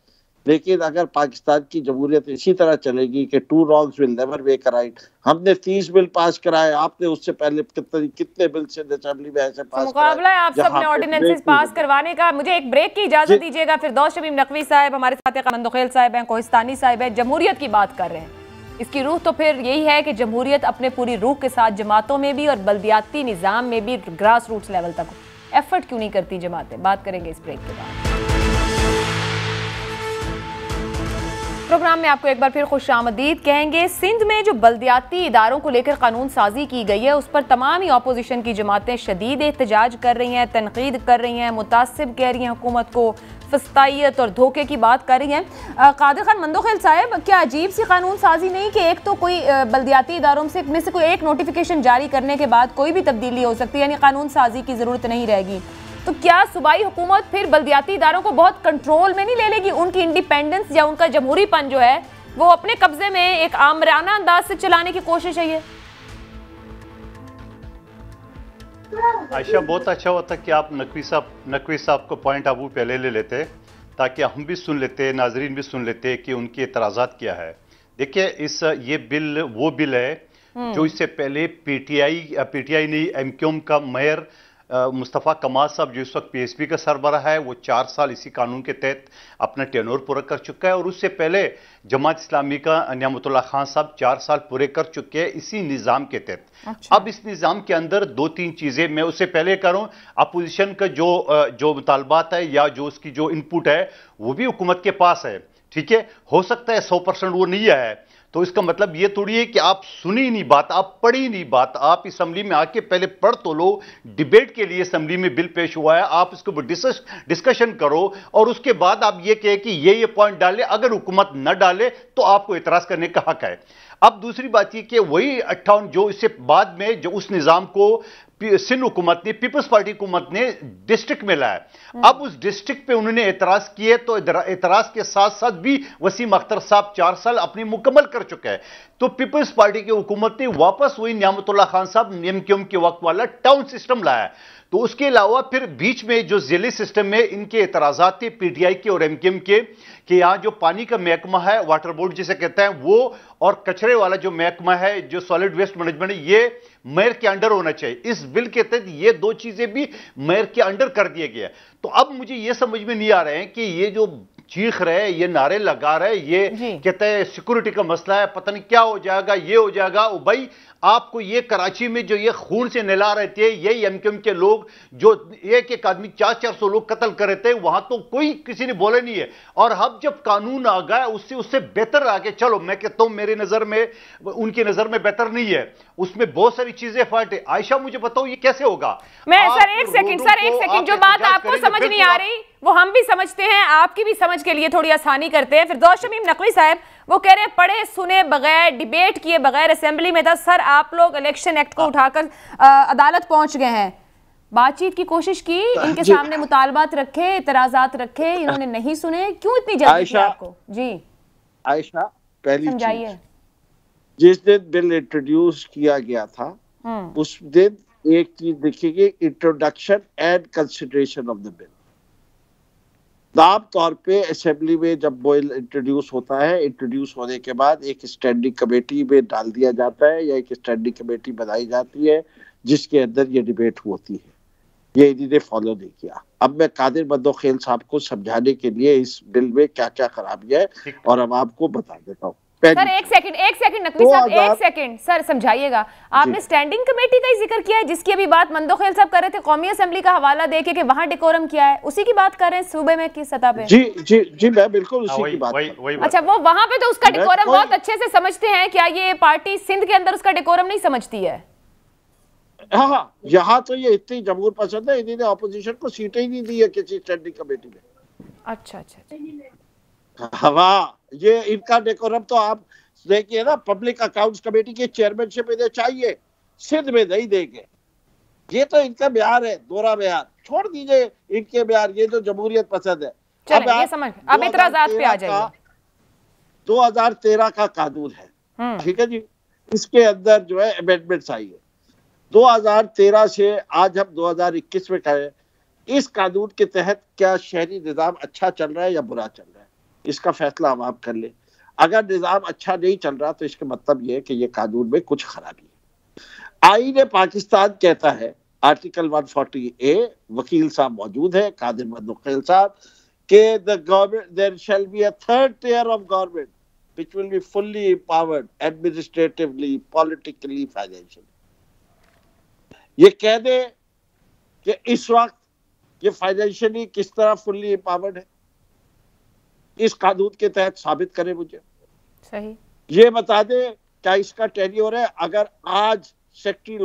[SPEAKER 5] लेकिन अगर पाकिस्तान की जमहूरियत इसी तरह चलेगी कि 2 wrongs will never make a right, हमने 30 बिल पास कराए, आपने उससे पहले कितने बिल से असेंबली में ऐसे पास
[SPEAKER 1] मुकाबला है आप सबने ऑर्डिनेंसेस पास करवाने का। मुझे एक ब्रेक की इजाजत दीजिएगा। फिरदौस शमीम नकवी साहब हमारे साथ, मंदोखेल साहब हैं, कोहिस्तानी साहब हैं, जमहूरियत की बात कर रहे हैं। इसकी रूह तो फिर यही है कि जमहूरियत अपने पूरी रूह के साथ जमातों में भी और बल्दियाती निज़ाम में भी ग्रास रूट्स लेवल तक एफर्ट क्यों नहीं करती जमातें? बात करेंगे इस ब्रेक के बाद। प्रोग्राम में आपको एक बार फिर खुशामदीद कहेंगे। सिंध में जो बल्दियाती इदारों को लेकर कानून साजी की गई है, उस पर तमाम ही अपोजिशन की जमातें शदीद एहतजाज कर रही हैं, तनकीद कर रही हैं, मुतासिब कह रही हैं हुकूमत को, फस्तायत और धोखे की बात कर रही हैं। कादिर खान मंदोखेल साहब, क्या अजीब सी कानून साजी नहीं कि एक तो कोई बल्दियाती इदारों में से कोई एक नोटिफिकेशन जारी करने के बाद कोई भी तब्दीली हो सकती है, यानी कानून साजी की ज़रूरत नहीं रहेगी? तो क्या सूबाई हुकूमत फिर बल्दियाती इदारों को बहुत कंट्रोल में नहीं ले लेगी? उनकी इंडिपेंडेंस या उनका जमहूरीपन जो है वो अपने कब्जे में एक आमराना अंदाज से चलाने की कोशिश है? ये
[SPEAKER 4] आयशा, बहुत अच्छा होता कि आप नकवी साहब को पॉइंट आबू पहले ले लेते, ताकि हम भी सुन लेते, नाजरीन भी सुन लेते कि उनके एतराज़ात क्या है। देखिए, ये बिल वो बिल है जो इससे पहले पीटीआई नहीं, एमक्यूएम का मेयर मुस्तफ़ा कमाल साहब, जो इस वक्त पीएसपी का सरबराह है, वो 4 साल इसी कानून के तहत अपना टेन्योर पूरा कर चुका है, और उससे पहले जमात इस्लामी का नियामतुल्लाह खान साहब 4 साल पूरे कर चुके हैं इसी निज़ाम के तहत। अच्छा। अब इस निज़ाम के अंदर 2-3 चीज़ें मैं उससे पहले करूँ, अपोजिशन का जो मुतालबात है या जो उसकी जो इनपुट है वो भी हुकूमत के पास है, ठीक है। हो सकता है 100% वो नहीं है, तो इसका मतलब ये थोड़ी है कि आप सुनी नहीं बात, आप पढ़ी नहीं बात। आप असेंबली में आके पहले पढ़ तो लो, डिबेट के लिए असेंबली में बिल पेश हुआ है, आप इसके ऊपर डिस्कशन करो, और उसके बाद आप ये कहे कि ये पॉइंट डाले। अगर हुकूमत न डाले तो आपको इतराज करने का हक है। अब दूसरी बात ये कि वही 58 जो इससे बाद में जो उस निज़ाम को सिंध हुकूमत ने, पीपल्स पार्टी हुकूमत ने डिस्ट्रिक्ट में लाया। अब उस डिस्ट्रिक्ट पे उन्होंने एतराज किए, तो एतराज के साथ साथ भी वसीम अख्तर साहब 4 साल अपने मुकम्मल कर चुके हैं। तो पीपल्स पार्टी की हुकूमत ने वापस वही नियामतुल्ला खान साहब एमक्यूएम के वक्त वाला टाउन सिस्टम लाया। तो उसके अलावा फिर बीच में जो जिले सिस्टम में इनके एतराजात थे पीटीआई के और एमक्यूएम के, कि यहाँ जो पानी का महकमा है, वाटर बोर्ड जिसे कहते हैं वो, और कचरे वाला जो महकमा है, जो सॉलिड वेस्ट मैनेजमेंट है, ये मेयर के अंडर होना चाहिए। इस बिल के तहत ये 2 चीजें भी मेयर के अंडर कर दिए गए। तो अब मुझे ये समझ में नहीं आ रहे हैं कि ये जो चीख रहे, ये नारे लगा रहे, ये कहते हैं सिक्योरिटी का मसला है, पता नहीं क्या हो जाएगा, ये हो जाएगा। भाई आपको ये कराची में जो ये खून से नहला रहे थे, यही एमक्यूएम के लोग जो एक आदमी 400-400 लोग कत्ल कर रहे थे, वहां तो कोई किसी ने बोले नहीं है। और अब जब कानून आ गया, उससे बेहतर आगे चलो, मैं कहता हूं मेरी नजर में, उनकी नजर में बेहतर नहीं है, उसमें बहुत सारी चीजें फर्क है। आयशा मुझे बताओ ये कैसे होगा?
[SPEAKER 1] मैं सर एक सेकंड, जो बात आपको समझ नहीं आ रही वो हम भी समझते हैं, आपकी भी समझ के लिए थोड़ी आसानी करते हैं। फिरदौस शमीम नकवी साहब वो कह रहे हैं पढ़े सुने बगैर, डिबेट किए बगैर असेंबली में था। सर आप लोग इलेक्शन एक्ट को उठाकर अदालत पहुंच गए हैं, बातचीत की कोशिश की, इनके सामने मुतालबात रखे, इतराजात रखे, इन्होंने नहीं सुने, क्यों इतनी जल्दी थी आपको? जी
[SPEAKER 5] आयशा, पहली
[SPEAKER 1] समझाइए।
[SPEAKER 5] जिस दिन बिल इंट्रोड्यूस किया गया था उस दिन एक चीज देखिए, introduction and consideration of the bill. आम तौर पे असेंबली में जब बिल इंट्रोड्यूस होता है, इंट्रोड्यूस होने के बाद एक स्टैंडिंग कमेटी में डाल दिया जाता है या एक स्टैंडिंग कमेटी बनाई जाती है जिसके अंदर ये डिबेट होती है। ये इन्होंने फॉलो नहीं किया। अब मैं कादिर बंदोखेल साहब को समझाने के लिए इस बिल में क्या क्या खराबी है और अब आपको बता देता हूँ।
[SPEAKER 1] सर एक सेकंड नकवी साहब, एक सेकंड सर समझाइएगा। आपने स्टैंडिंग कमेटी का ही जिक्र किया है जिसकी अभी बात मंदोखेल साहब कर रहे थे, कौमी असेंबली का हवाला देके कि वहां डेकोरम किया है, उसी की बात कर रहे हैं सूबे में किस सतह पे?
[SPEAKER 5] जी मैं बिल्कुल उसी की बात।
[SPEAKER 1] अच्छा, वो वहां पे तो उसका डेकोरम बहुत अच्छे से समझते हैं, क्या ये पार्टी सिंध के अंदर उसका डेकोरम नहीं समझती है?
[SPEAKER 5] हाँ, यहाँ तो ये इतनी जमहूर पसंद है, इन्होंने ऑपोजिशन को सीटें ही नहीं दी है किसी स्टैंडिंग कमेटी में।
[SPEAKER 1] अच्छा,
[SPEAKER 5] हाँ, ये इनका डेकोरम तो आप देखिए ना, पब्लिक अकाउंट्स कमेटी के चेयरमैनशिप इन्हें चाहिए, सिंध में नहीं देंगे। ये तो इनका बिहार है, दोहरा बिहार। छोड़ दीजिए इनके बिहार, ये जो जमहूरियत पसंद है।
[SPEAKER 1] अब इतराज़ात पे आ जाइए।
[SPEAKER 5] 2013 का कानून है, ठीक है जी, इसके अंदर जो है अमेंडमेंट्स आई है। 2013 से आज हम 2021 में कहें, इस कानून के तहत क्या शहरी निजाम अच्छा चल रहा है या बुरा चल रहा है, इसका फैसला हम आप कर ले। अगर निजाम अच्छा नहीं चल रहा तो इसका मतलब यह है कि ये कानून में कुछ खराबी है। आईन पाकिस्तान कहता है, आर्टिकल 140A, वकील साहब मौजूद है, कादिर बंदोखेल साहब, के the government there shall be a third tier of government which will be fully empowered administratively, politically, financially. ये कह दे कि इस वक्त ये फाइनेंशियली किस तरह फुल्ली एम्पावर्ड है, इस कानून के तहत साबित करे मुझे।
[SPEAKER 1] सही।
[SPEAKER 5] ये बता दे क्या इसका टेन्योर है। अगर आज सेक्रेटरी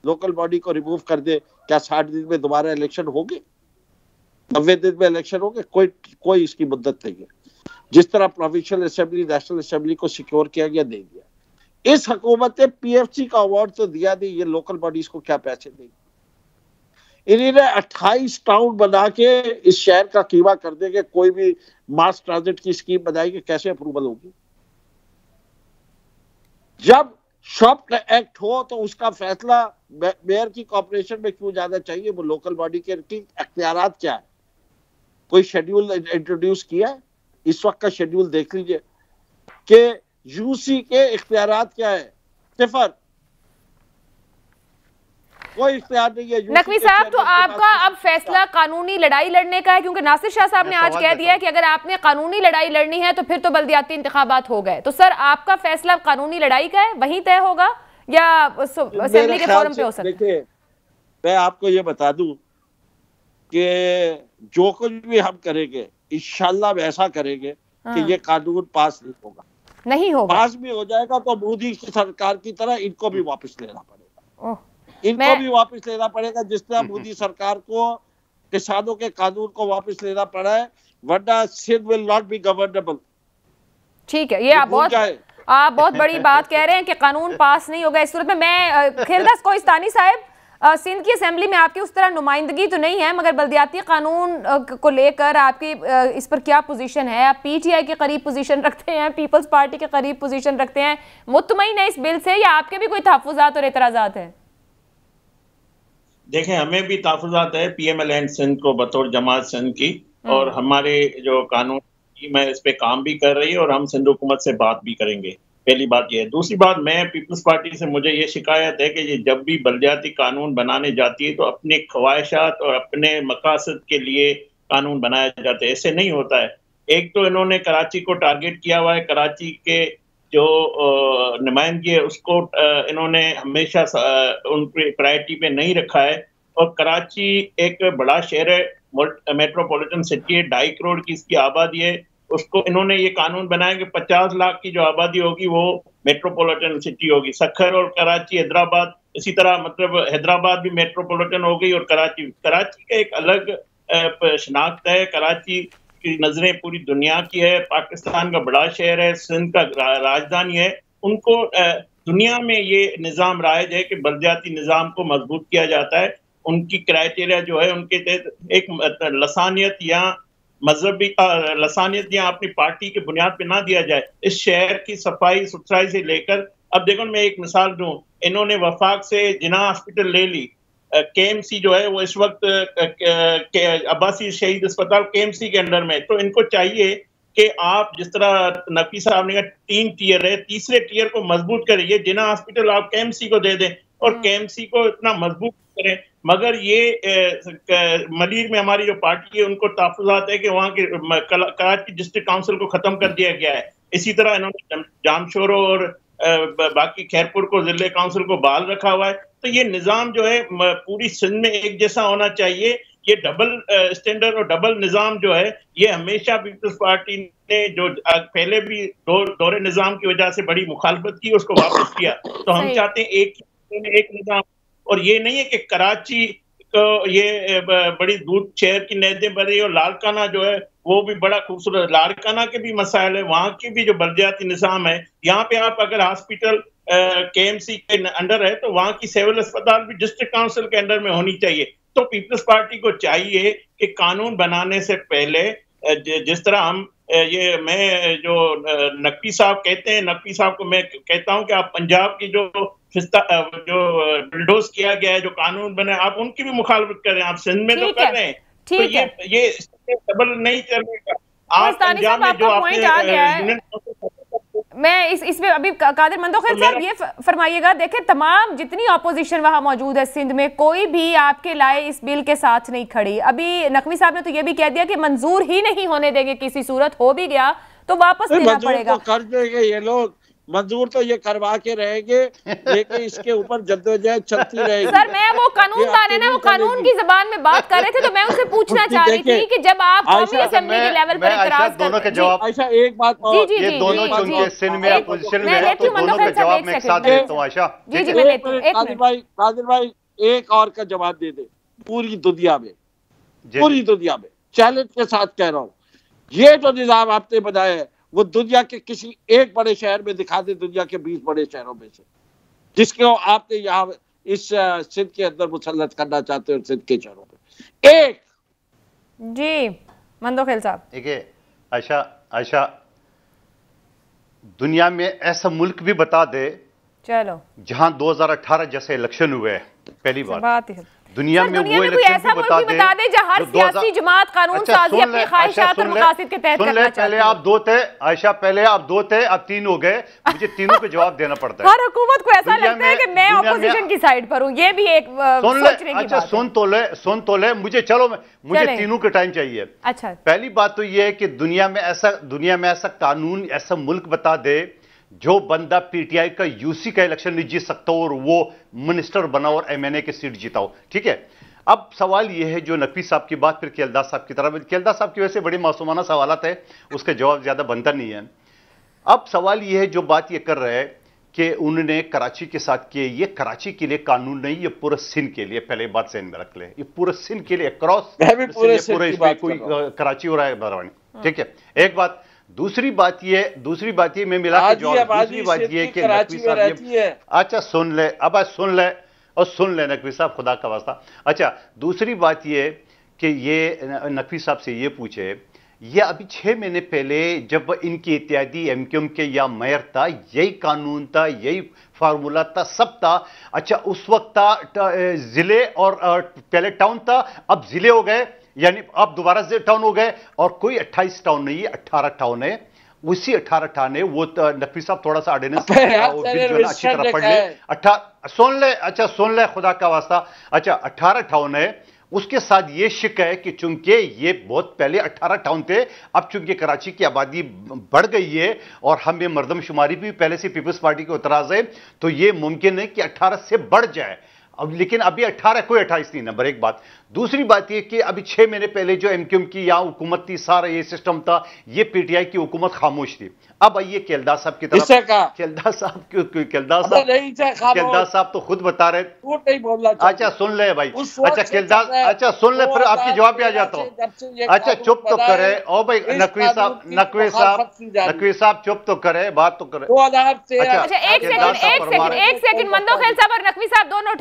[SPEAKER 5] लोकल बॉडी को रिमूव कर दे, क्या 60 दिन में दोबारा इलेक्शन होंगे, 90 दिन में इलेक्शन होंगे? कोई इसकी मुद्दत नहीं है। जिस तरह प्रोविंशियल असेंबली, नेशनल असेंबली को सिक्योर किया गया, दे दिया। इस हुकूमत ने पीएफसी का अवार्ड तो दिया नहीं, ये लोकल बॉडीज को क्या पैसे देंगे? इन्होंने 28 टाउन बना के इस शहर का कीमा कर देंगे। कोई भी मास ट्रांजिट की स्कीम बनाएगी, कैसे अप्रूवल होगी? जब शॉप एक्ट हो तो उसका फैसला मेयर की कॉर्पोरेशन में क्यों जाना चाहिए? वो लोकल बॉडी के अख्तियारात क्या है? कोई शेड्यूल इंट्रोड्यूस किया है? इस वक्त का शेड्यूल देख लीजिए कि यूसी के इख्तियारात क्या है। सिफर, कोई इख्तियार नहीं है।
[SPEAKER 1] नकवी साहब, तो आपका अब फैसला कानूनी लड़ाई लड़ने का है, क्योंकि नासिर शाह साहब ने आज कह दिया है कि अगर आपने कानूनी लड़ाई लड़नी है तो फिर तो बल्दियाती इंतखाबात हो गए। तो सर आपका फैसला कानूनी लड़ाई का है, वहीं तय होगा या असेंबली के फोरम पे हो सकता है?
[SPEAKER 5] देखिए, मैं आपको ये बता दूं कि जो कुछ भी हम करेंगे इंशाल्लाह ऐसा करेंगे कि ये कानून पास नहीं होगा। पास भी हो जाएगा तो मोदी सरकार की तरह इनको भी वापस लेना पड़ेगा। इनको भी वापस लेना पड़ेगा, जिस तरह मोदी सरकार को किसानों के कानून को वापस लेना पड़ा है, वरना Sindh will not be governable.
[SPEAKER 1] ठीक है, ये आप बहुत आप बहुत बड़ी बात कह रहे हैं कि कानून पास नहीं होगा। इस सूरत में मैं खिलदास कोहिस्तानी साहब, सिंध की असेंबली में आपकी उस तरह नुमाइंदगी तो नहीं है, मगर बल्दियाती कानून को लेकर आपकी इस पर क्या पोजीशन है? आप पीटीआई के करीब पोजीशन रखते हैं, पीपल्स पार्टी के करीब पोजीशन रखते हैं, मुतमईन है इस बिल से या आपके भी कोई तहफ़्फ़ुज़ात और एतराज़ात हैं?
[SPEAKER 6] देखें, हमें भी तहफ़्फ़ुज़ात है PMLN सिंध को बतौर जमात सिंध की, और हमारे जो कानून टीम है इस पे काम भी कर रही है और हम सिंध हुकूमत से बात भी करेंगे। पहली बात ये है। दूसरी बात, मैं पीपल्स पार्टी से मुझे ये शिकायत है कि ये जब भी बलदियाती कानून बनाने जाती है तो अपने ख्वाहिशात और अपने मकासद के लिए कानून बनाया जाता है, ऐसे नहीं होता है। एक तो इन्होंने कराची को टारगेट किया हुआ है, कराची के जो नुमाइंदगी है उसको इन्होंने हमेशा उनकी प्रायोरिटी पे नहीं रखा है। और कराची एक बड़ा शहर है, मेट्रोपॉलिटन सिटी है, 2.5 करोड़ की इसकी आबादी है। उसको इन्होंने ये कानून बनाया कि 50 लाख की जो आबादी होगी वो मेट्रोपॉलिटन सिटी होगी। सखर और कराची, हैदराबाद इसी तरह, मतलब हैदराबाद भी मेट्रोपॉलिटन हो गई और कराची का एक अलग शनाख्त है। कराची की नजरें पूरी दुनिया की है, पाकिस्तान का बड़ा शहर है, सिंध का राजधानी है। उनको दुनिया में ये निज़ाम राइज है कि बलदियाती निज़ाम को मजबूत किया जाता है। उनकी क्राइटेरिया जो है, उनके तहत एक लसानियत या मजहबी लसानियत या अपनी पार्टी के बुनियाद पे ना दिया जाए। इस शहर की सफाई सुथराई से लेकर, अब देखो मैं एक मिसाल दूं, इन्होंने वफाक से जिना हॉस्पिटल ले ली, KMC जो है वो इस वक्त अब्बासी शहीद अस्पताल KMC के अंडर में। तो इनको चाहिए कि आप जिस तरह नकवी साहब ने कहा 3 टियर है, तीसरे टियर को मजबूत करिए। जिना हॉस्पिटल आप KMC को दे दें और KMC को इतना मजबूत करें। मगर ये मलीर में हमारी जो पार्टी है उनको तहफ़्फ़ुज़ात है कि वहाँ के कराची डिस्ट्रिक्ट काउंसिल को खत्म कर दिया गया है। इसी तरह इन्होंने जामशोरो और बाकी खैरपुर को जिले काउंसिल को बहाल रखा हुआ है। तो ये निज़ाम जो है पूरी सिंध में एक जैसा होना चाहिए। ये डबल स्टैंडर्ड और डबल निज़ाम जो है, ये हमेशा पीपल्स पार्टी ने जो पहले भी दौरे निज़ाम की वजह से बड़ी मुखालफत की, उसको वापस किया। तो हम चाहते हैं एक निज़ाम, और ये नहीं है कि कराची को ये बड़ी दूर शहर की नहरें बनी और लाड़काना जो है वो भी बड़ा खूबसूरत, लाड़काना के भी मसाइल है, वहाँ की भी जो बलदियाती निज़ाम है। यहाँ पे आप अगर हॉस्पिटल KMC के अंडर है तो वहाँ की सिविल अस्पताल भी डिस्ट्रिक्ट काउंसिल के अंडर में होनी चाहिए। तो पीपल्स पार्टी को चाहिए कि कानून बनाने से पहले जिस तरह हम मैं जो नकवी साहब कहते हैं, नकवी साहब को मैं कहता हूं कि आप पंजाब की जो बिल्डोज किया गया है, जो कानून बने, आप उनकी भी मुखालफत कर रहे हैं। आप सिंध में तो कर रहे हैं, तो ये डबल नहीं चलेगा। आप पंजाब में जो आपने
[SPEAKER 1] मैं इसमें अभी कादिर मंदोखैल साहब ये फरमाइएगा, देखें तमाम जितनी ऑपोजिशन वहां मौजूद है सिंध में, कोई भी आपके लाए इस बिल के साथ नहीं खड़ी। अभी नकवी साहब ने तो ये भी कह दिया कि मंजूर ही नहीं होने देंगे, किसी सूरत हो भी गया तो वापस लेना पड़ेगा।
[SPEAKER 5] तो कर देंगे ये लोग, मंजूर तो ये करवा के रहेंगे, लेकिन इसके ऊपर जद्दोजहद चलती रहेगी।
[SPEAKER 1] सर मैं वो कानूनदान है ना, वो कानून की जबान में बात कर रहे थे, तो मैं उनसे पूछना चाह रही थी कि जब आप कौमी असेंबली के लेवल पर इतराज
[SPEAKER 4] दोनों के जवाब,
[SPEAKER 5] आयशा एक बात,
[SPEAKER 4] ये दोनों चुनके सिंध में अपोजिशन में है, तो दोनों के जवाब में एक साथ देता हूं। आयशा
[SPEAKER 1] जी जी मैं लेती हूं,
[SPEAKER 5] कादिर भाई एक और का जवाब दे दे। पूरी दुनिया में चैलेंज के साथ कह रहा हूँ, ये जो निजाम आपने बनाया है वो दुनिया के किसी एक बड़े शहर में दिखा दे, दुनिया के 20 बड़े शहरों में से, जिसको आपने यहाँ इस सिंध के अंदर मुसल्लत करना चाहते हो, सिंध के शहरों में एक।
[SPEAKER 1] जी मंदोखैल साहब,
[SPEAKER 4] देखिए आयशा दुनिया में ऐसा मुल्क भी बता दे
[SPEAKER 1] चलो जहां
[SPEAKER 4] 2018 जैसे इलेक्शन हुए, पहली बात
[SPEAKER 1] है
[SPEAKER 4] दुनिया में वो
[SPEAKER 1] कोई ऐसा मुल्क भी बता दे जहां हर सियासी जमात कानून साजी अपनी ख्वाहिशात और मकासद के तहत करना चाहती है।
[SPEAKER 4] पहले आप दो थे आयशा, पहले आप दो थे, अब 3 हो गए, मुझे तीनों के जवाब देना पड़ता है।
[SPEAKER 1] हर हुकूमत को ऐसा लगता है कि मैं ऑपोजिशन की साइड पर हूं, ये भी एक सोचने की बात है।
[SPEAKER 4] सुन तो ले मुझे, चलो मुझे तीनों का टाइम चाहिए।
[SPEAKER 1] अच्छा,
[SPEAKER 4] पहली बात तो ये है कि दुनिया में ऐसा कानून, ऐसा मुल्क बता दे जो बंदा पीटीआई का यूसी का इलेक्शन नहीं जीत सकता और वो मिनिस्टर बना और एमएनए की सीट जीता हो। ठीक है, अब सवाल यह है जो नकवी साहब की बात, फिर केलदास साहब की तरफ, केलदास साहब की वैसे बड़ी मासूमाना सवालात है, उसके जवाब ज्यादा बनता नहीं है। अब सवाल यह है जो बात ये कर रहे हैं कि उन्होंने कराची के साथ किए, ये कराची के लिए कानून नहीं, ये पूरे सिंध के लिए, पहले बात से में रख ले, ये पूरे सिंध के लिए क्रॉस, पूरे कोई कराची हो रहा है बरवानी। ठीक है, एक बात। दूसरी बात ये मैं मिला के जवाब, दूसरी बात ये कि नकवी साहब ये, अच्छा सुन ले, अब आज सुन ले और सुन ले नकवी साहब, खुदा का वास्ता। अच्छा दूसरी बात ये कि ये नकवी साहब से ये पूछे, ये अभी 6 महीने पहले जब इनकी इत्यादि एमक्यूएम के या मेयर था, यही कानून था, यही फार्मूला था, सब था। अच्छा उस वक्त था जिले और पहले टाउन था, अब जिले हो गए, यानी अब दोबारा से टाउन हो गए, और कोई 28 टाउन नहीं है, 18 टाउन है। उसी 18 टाउन है वो नकवी साहब थोड़ा सा ऑर्डिनेंस अच्छी तरह पढ़ ले, सुन ले, अच्छा सुन ले खुदा का वास्ता। अच्छा 18 टाउन है, उसके साथ ये शिक है कि चूंकि ये बहुत पहले 18 टाउन थे, अब चूंकि कराची की आबादी बढ़ गई है और हमें मर्दमशुमारी भी पहले से पीपल्स पार्टी को इतराज है, तो ये मुमकिन है कि 18 से बढ़ जाए। अब लेकिन अभी 18 कोई 28 नहीं, नंबर एक बात। दूसरी बात यह कि अभी 6 महीने पहले जो एमक्यूएम की यहाँ हुकूमत थी, सारा ये सिस्टम था, ये पीटीआई की हुकूमत खामोश थी। अब आइए केलदा साहब की तरफ। केलदा साहब तो खुद बता रहे, नहीं बोलना। अच्छा सुन ले भाई, अच्छा केलदा, अच्छा सुन ले, फिर आपकी जवाब पे आ जाता हूँ। अच्छा चुप तो करे ओ भाई, नकवी साहब चुप तो करे, बात तो करे।
[SPEAKER 1] अच्छा एक सेकंड मंदोखेल साहब और नकवी साहब दोनों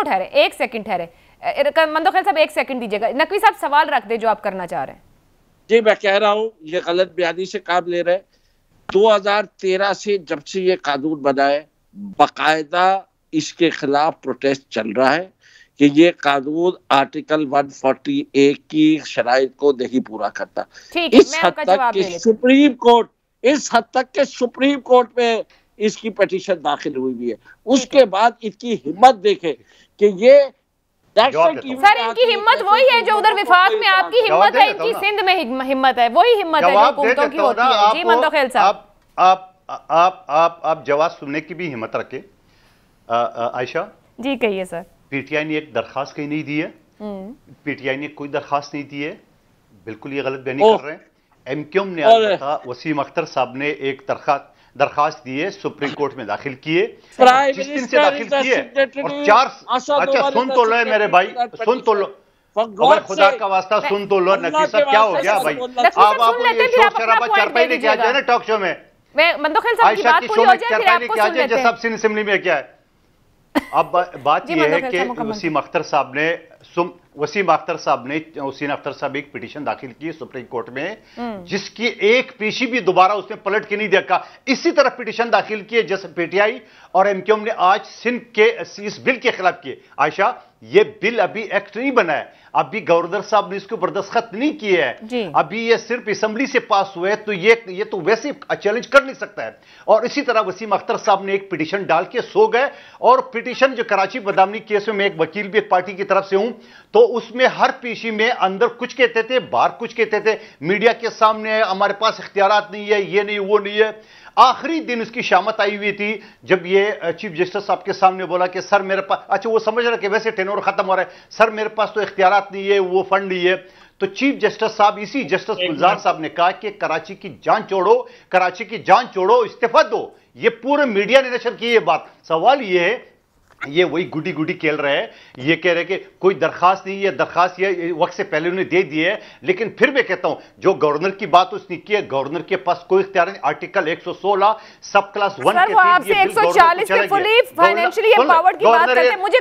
[SPEAKER 1] ठहरे, एक सेकंड ठहरे। मंदोखेल साहब एक सेकंड दीजिएगा, नकवी साहब सवाल रख दे जो आप करना चाह रहे हैं।
[SPEAKER 5] जी मैं कह रहा हूँ ये गलत बयानी से काम ले रहे हैं। 2013 से जब से ये कानून बना है, बाकायदा इसके खिलाफ प्रोटेस्ट चल रहा है कि ये कानून आर्टिकल 140A की शराइत को नहीं पूरा करता। इस हद तक कि सुप्रीम कोर्ट में इसकी पिटीशन दाखिल हुई है। उसके बाद इसकी हिम्मत देखे कि ये
[SPEAKER 1] सर, इनकी हिम्मत वही है जो उधर विफाक में आपकी हिम्मत है, इनकी सिंध में हिम्मत है, वही हिम्मत है जो हुकूमतों की होती है। जी मंदोखेल साहब,
[SPEAKER 4] आप जवाब सुनने की भी हिम्मत रखे। आयशा जी
[SPEAKER 1] कहिए सर।
[SPEAKER 4] पीटीआई ने एक दरखास्त कहीं नहीं दी है, पीटीआई ने कोई दरखास्त नहीं दी है, बिल्कुल ये गलत बयानी कर रहे हैं। एमक्यूएम ने आज वसीम अख्तर साहब ने एक दरखास्त दी है, सुप्रीम कोर्ट में दाखिल किए, जिस दिन से दाखिल किए और 4, अच्छा सुन तो लो मेरे भाई, सुन तो लो, खुदा का वास्ता सुन तो लो। नकवी साहब क्या हो गया भाई, आप ये शोर शराबा चारपाई लेके आ जाए ना टॉक शो में, आयशा की शो में चारपाई लेके आ जाए जैसा अब असेंबली में क्या है। अब बात यह है कि वसीम अख्तर साहब एक पिटीशन दाखिल की सुप्रीम कोर्ट में, जिसकी एक पेशी भी दोबारा उसने पलट के नहीं देखा। इसी तरह पिटीशन दाखिल किए जैसे पीटीआई और एमक्यूएम ने आज सिंध के इस बिल के खिलाफ किए। आयशा ये बिल अभी एक्ट नहीं बना है, अभी गवर्नर साहब ने इसके ऊपर दस्तखत नहीं किए हैं, अभी ये सिर्फ असेंबली से पास हुए, तो ये तो वैसे चैलेंज कर नहीं सकता है। और इसी तरह वसीम अख्तर साहब ने एक पिटीशन डाल के सो गए, और पिटीशन जो कराची बदनामी केस में मैं एक वकील भी एक पार्टी की तरफ से हूं, तो उसमें हर पेशी में अंदर कुछ कहते थे, बाहर कुछ कहते थे, मीडिया के सामने हमारे पास इख्तियारात नहीं है, ये नहीं वो नहीं है। आखिरी दिन उसकी शामत आई हुई थी जब ये चीफ जस्टिस साहब के सामने बोला कि सर मेरे पास, अच्छा वो समझ रहा कि वैसे टेनोर खत्म हो रहा है, सर मेरे पास तो इख्तियारात नहीं है, वो फंड नहीं है। तो चीफ जस्टिस साहब, इसी जस्टिस गुलजार साहब ने कहा कि कराची की जान छोड़ो, इस्तीफा दो। ये पूरे मीडिया ने नशर की ये बात। सवाल ये है, ये वही गुडी गुडी खेल रहे हैं, ये कह रहे हैं कि कोई दरखास्त नहीं है, दरखास्त ये वक्त से पहले उन्हें दे दी है। लेकिन फिर मैं कहता हूं जो गवर्नर की बात उसने की है, गवर्नर के पास कोई इख्तियार नहीं। आर्टिकल 116 सब क्लास 1
[SPEAKER 1] के आपसे 140 के फुली फाइनेंशियली एम्पावर्ड की बात करते हैं। मुझे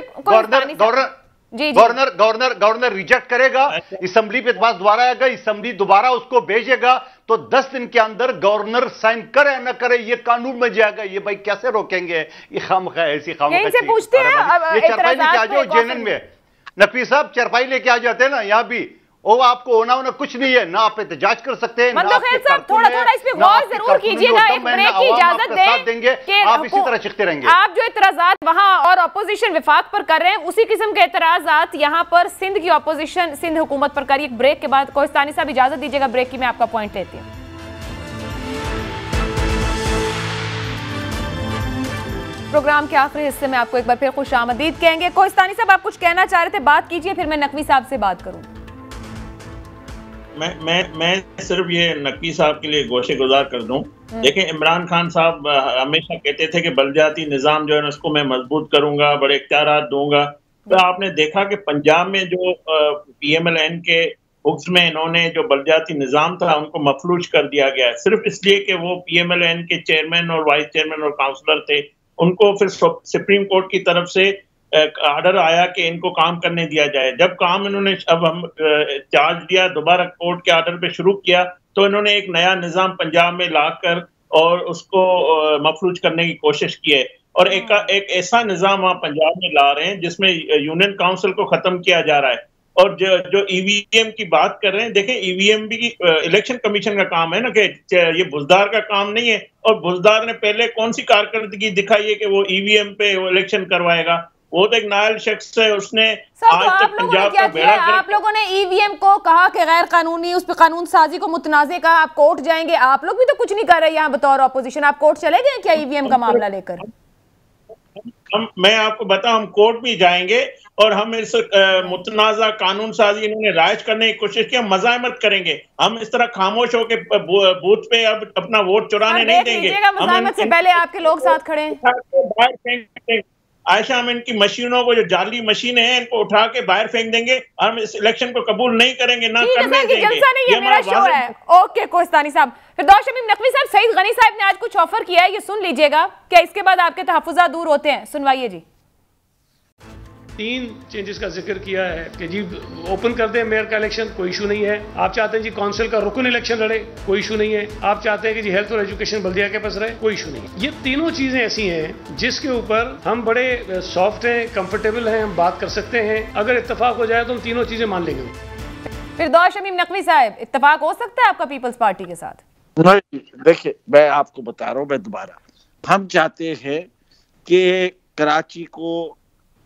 [SPEAKER 4] गवर्नर रिजेक्ट करेगा, असेंबली पे पास दोबारा आएगा, असेंबली दोबारा उसको भेजेगा, तो 10 दिन के अंदर गवर्नर साइन करे न करे ये कानून में जाएगा। ये भाई कैसे रोकेंगे? ये खामखा ऐसी खामखा
[SPEAKER 1] से पूछते हैं।
[SPEAKER 4] ये चरपाई लेके आ जाओ जेएनएन में, नकवी साहब चरपाई लेके आ जाते हैं ना यहाँ भी, वो आपको होना कुछ नहीं है, ना आप एहतजाज कर सकते हैं,
[SPEAKER 1] मंदोखेल साहब थोड़ा इस पे गौर जरूर कीजिएगा, एक ब्रेक की इजाजत
[SPEAKER 4] देंगे, आप इसी तरह चिखते रहेंगे।
[SPEAKER 1] आप जो इतराजात वहां और अपोजिशन विफाक पर कर रहे हैं, उसी किस्म के इतराजात यहाँ पर सिंध की अपोजिशन सिंध हुकूमत पर करिए। एक ब्रेक के बाद कोहिस्तानी साहब इजाजत दीजिएगा, ब्रेक की मैं आपका पॉइंट लेती हूँ। प्रोग्राम के आखिरी हिस्से में आपको एक बार फिर खुश आमदीद कहेंगे। कोहिस्तानी साहब आप कुछ कहना चाह रहे थे, बात कीजिए, फिर मैं नकवी साहब से बात करूँ।
[SPEAKER 6] मैं सिर्फ ये नकवी साहब के लिए गोशे गुजार कर दूं। देखिए इमरान खान साहब हमेशा कहते थे कि बलदियाती निज़ाम जो है उसको मैं मजबूत करूंगा, बड़े इख्तियारात दूंगा। तो आपने देखा कि पंजाब में जो PMLN के उसमें इन्होंने जो बलदियाती निज़ाम था उनको मफलूज कर दिया गया, सिर्फ इसलिए कि वो PMLN के चेयरमैन और वाइस चेयरमैन और काउंसलर थे। उनको फिर सुप्रीम कोर्ट की तरफ से ऑर्डर आया कि इनको काम करने दिया जाए। जब काम इन्होंने अब हम चार्ज दिया, दोबारा कोर्ट के ऑर्डर पे शुरू किया, तो इन्होंने एक नया निज़ाम पंजाब में लाकर और उसको मफलूज करने की कोशिश की है। और एक ऐसा निज़ाम वहाँ पंजाब में ला रहे हैं जिसमें यूनियन काउंसिल को ख़त्म किया जा रहा है। और जो EVM की बात कर रहे हैं, देखें EVM भी इलेक्शन कमीशन का काम है ना, कि ये बुजदार का काम नहीं है। और बुजदार ने पहले कौन सी कारकर्दगी दिखाई है कि वो EVM पे इलेक्शन करवाएगा? वो तो एक नायल शख्स है, उसने आज तक पंजाब का बेड़ा गर्क।
[SPEAKER 1] आप लोगों ने EVM को कहा कि गैर कानूनी, उस पर कानून साजी को मुतनाज़े कहा, आप कोर्ट जाएंगे। आप लोग भी तो कुछ नहीं कर रहे यहाँ बतौर अपोजिशन, आप कोर्ट चले गए क्या EVM का मामला लेकर?
[SPEAKER 6] मैं आपको बताऊं, हम कोर्ट भी जाएंगे और हम इस मुतनाज़ा कानून साजी इन्होंने राइज करने की कोशिश की, हम मज़ाहमत करेंगे। हम इस तरह खामोश होकर बूथ पे अब अपना वोट चुराने नहीं देंगे।
[SPEAKER 1] मज़ाहमत से पहले आपके लोग साथ खड़े हैं।
[SPEAKER 6] आयशा, हम इनकी मशीनों को, जो जाली मशीनें हैं, इनको उठा के बाहर फेंक देंगे। हम इस इलेक्शन को कबूल नहीं करेंगे, ना करने देंगे।
[SPEAKER 1] जलसा नहीं है, मेरा शो है। ओके कोस्तानी साहब, फिरदौस शमीम नकवी साहब, सईद गनी साहब ने आज कुछ ऑफर किया है, ये सुन लीजिएगा। क्या इसके बाद आपके तहफ़्फ़ुज़ात दूर होते हैं? सुनवाइए जी।
[SPEAKER 7] 3 चेंजेस का जिक्र किया है कि जी ओपन कर दें मेयर का इलेक्शन, कोई इशू नहीं है। आप चाहते हैं जी काउंसिल का रुकन इलेक्शन लड़े, कोई इशू नहीं है। आप चाहते हैं कि जी हेल्थ और एजुकेशन बल्दिया के पास रहे, कोई इशू नहीं है। ये तीनों चीजें ऐसी हैं जिसके ऊपर हम बड़े सॉफ्ट हैं, कंफर्टेबल हैं, हम बात कर सकते हैं। अगर इत्तेफाक हो जाए तो हम तीनों चीजें मान लेंगे।
[SPEAKER 1] फिरदौस शमीम नकवी साहब, इत्तेफाक हो सकता है आपका पीपल्स पार्टी के साथ?
[SPEAKER 5] देखिए, मैं आपको बता रहा हूँ, मैं दोबारा, हम चाहते हैं कि कराची को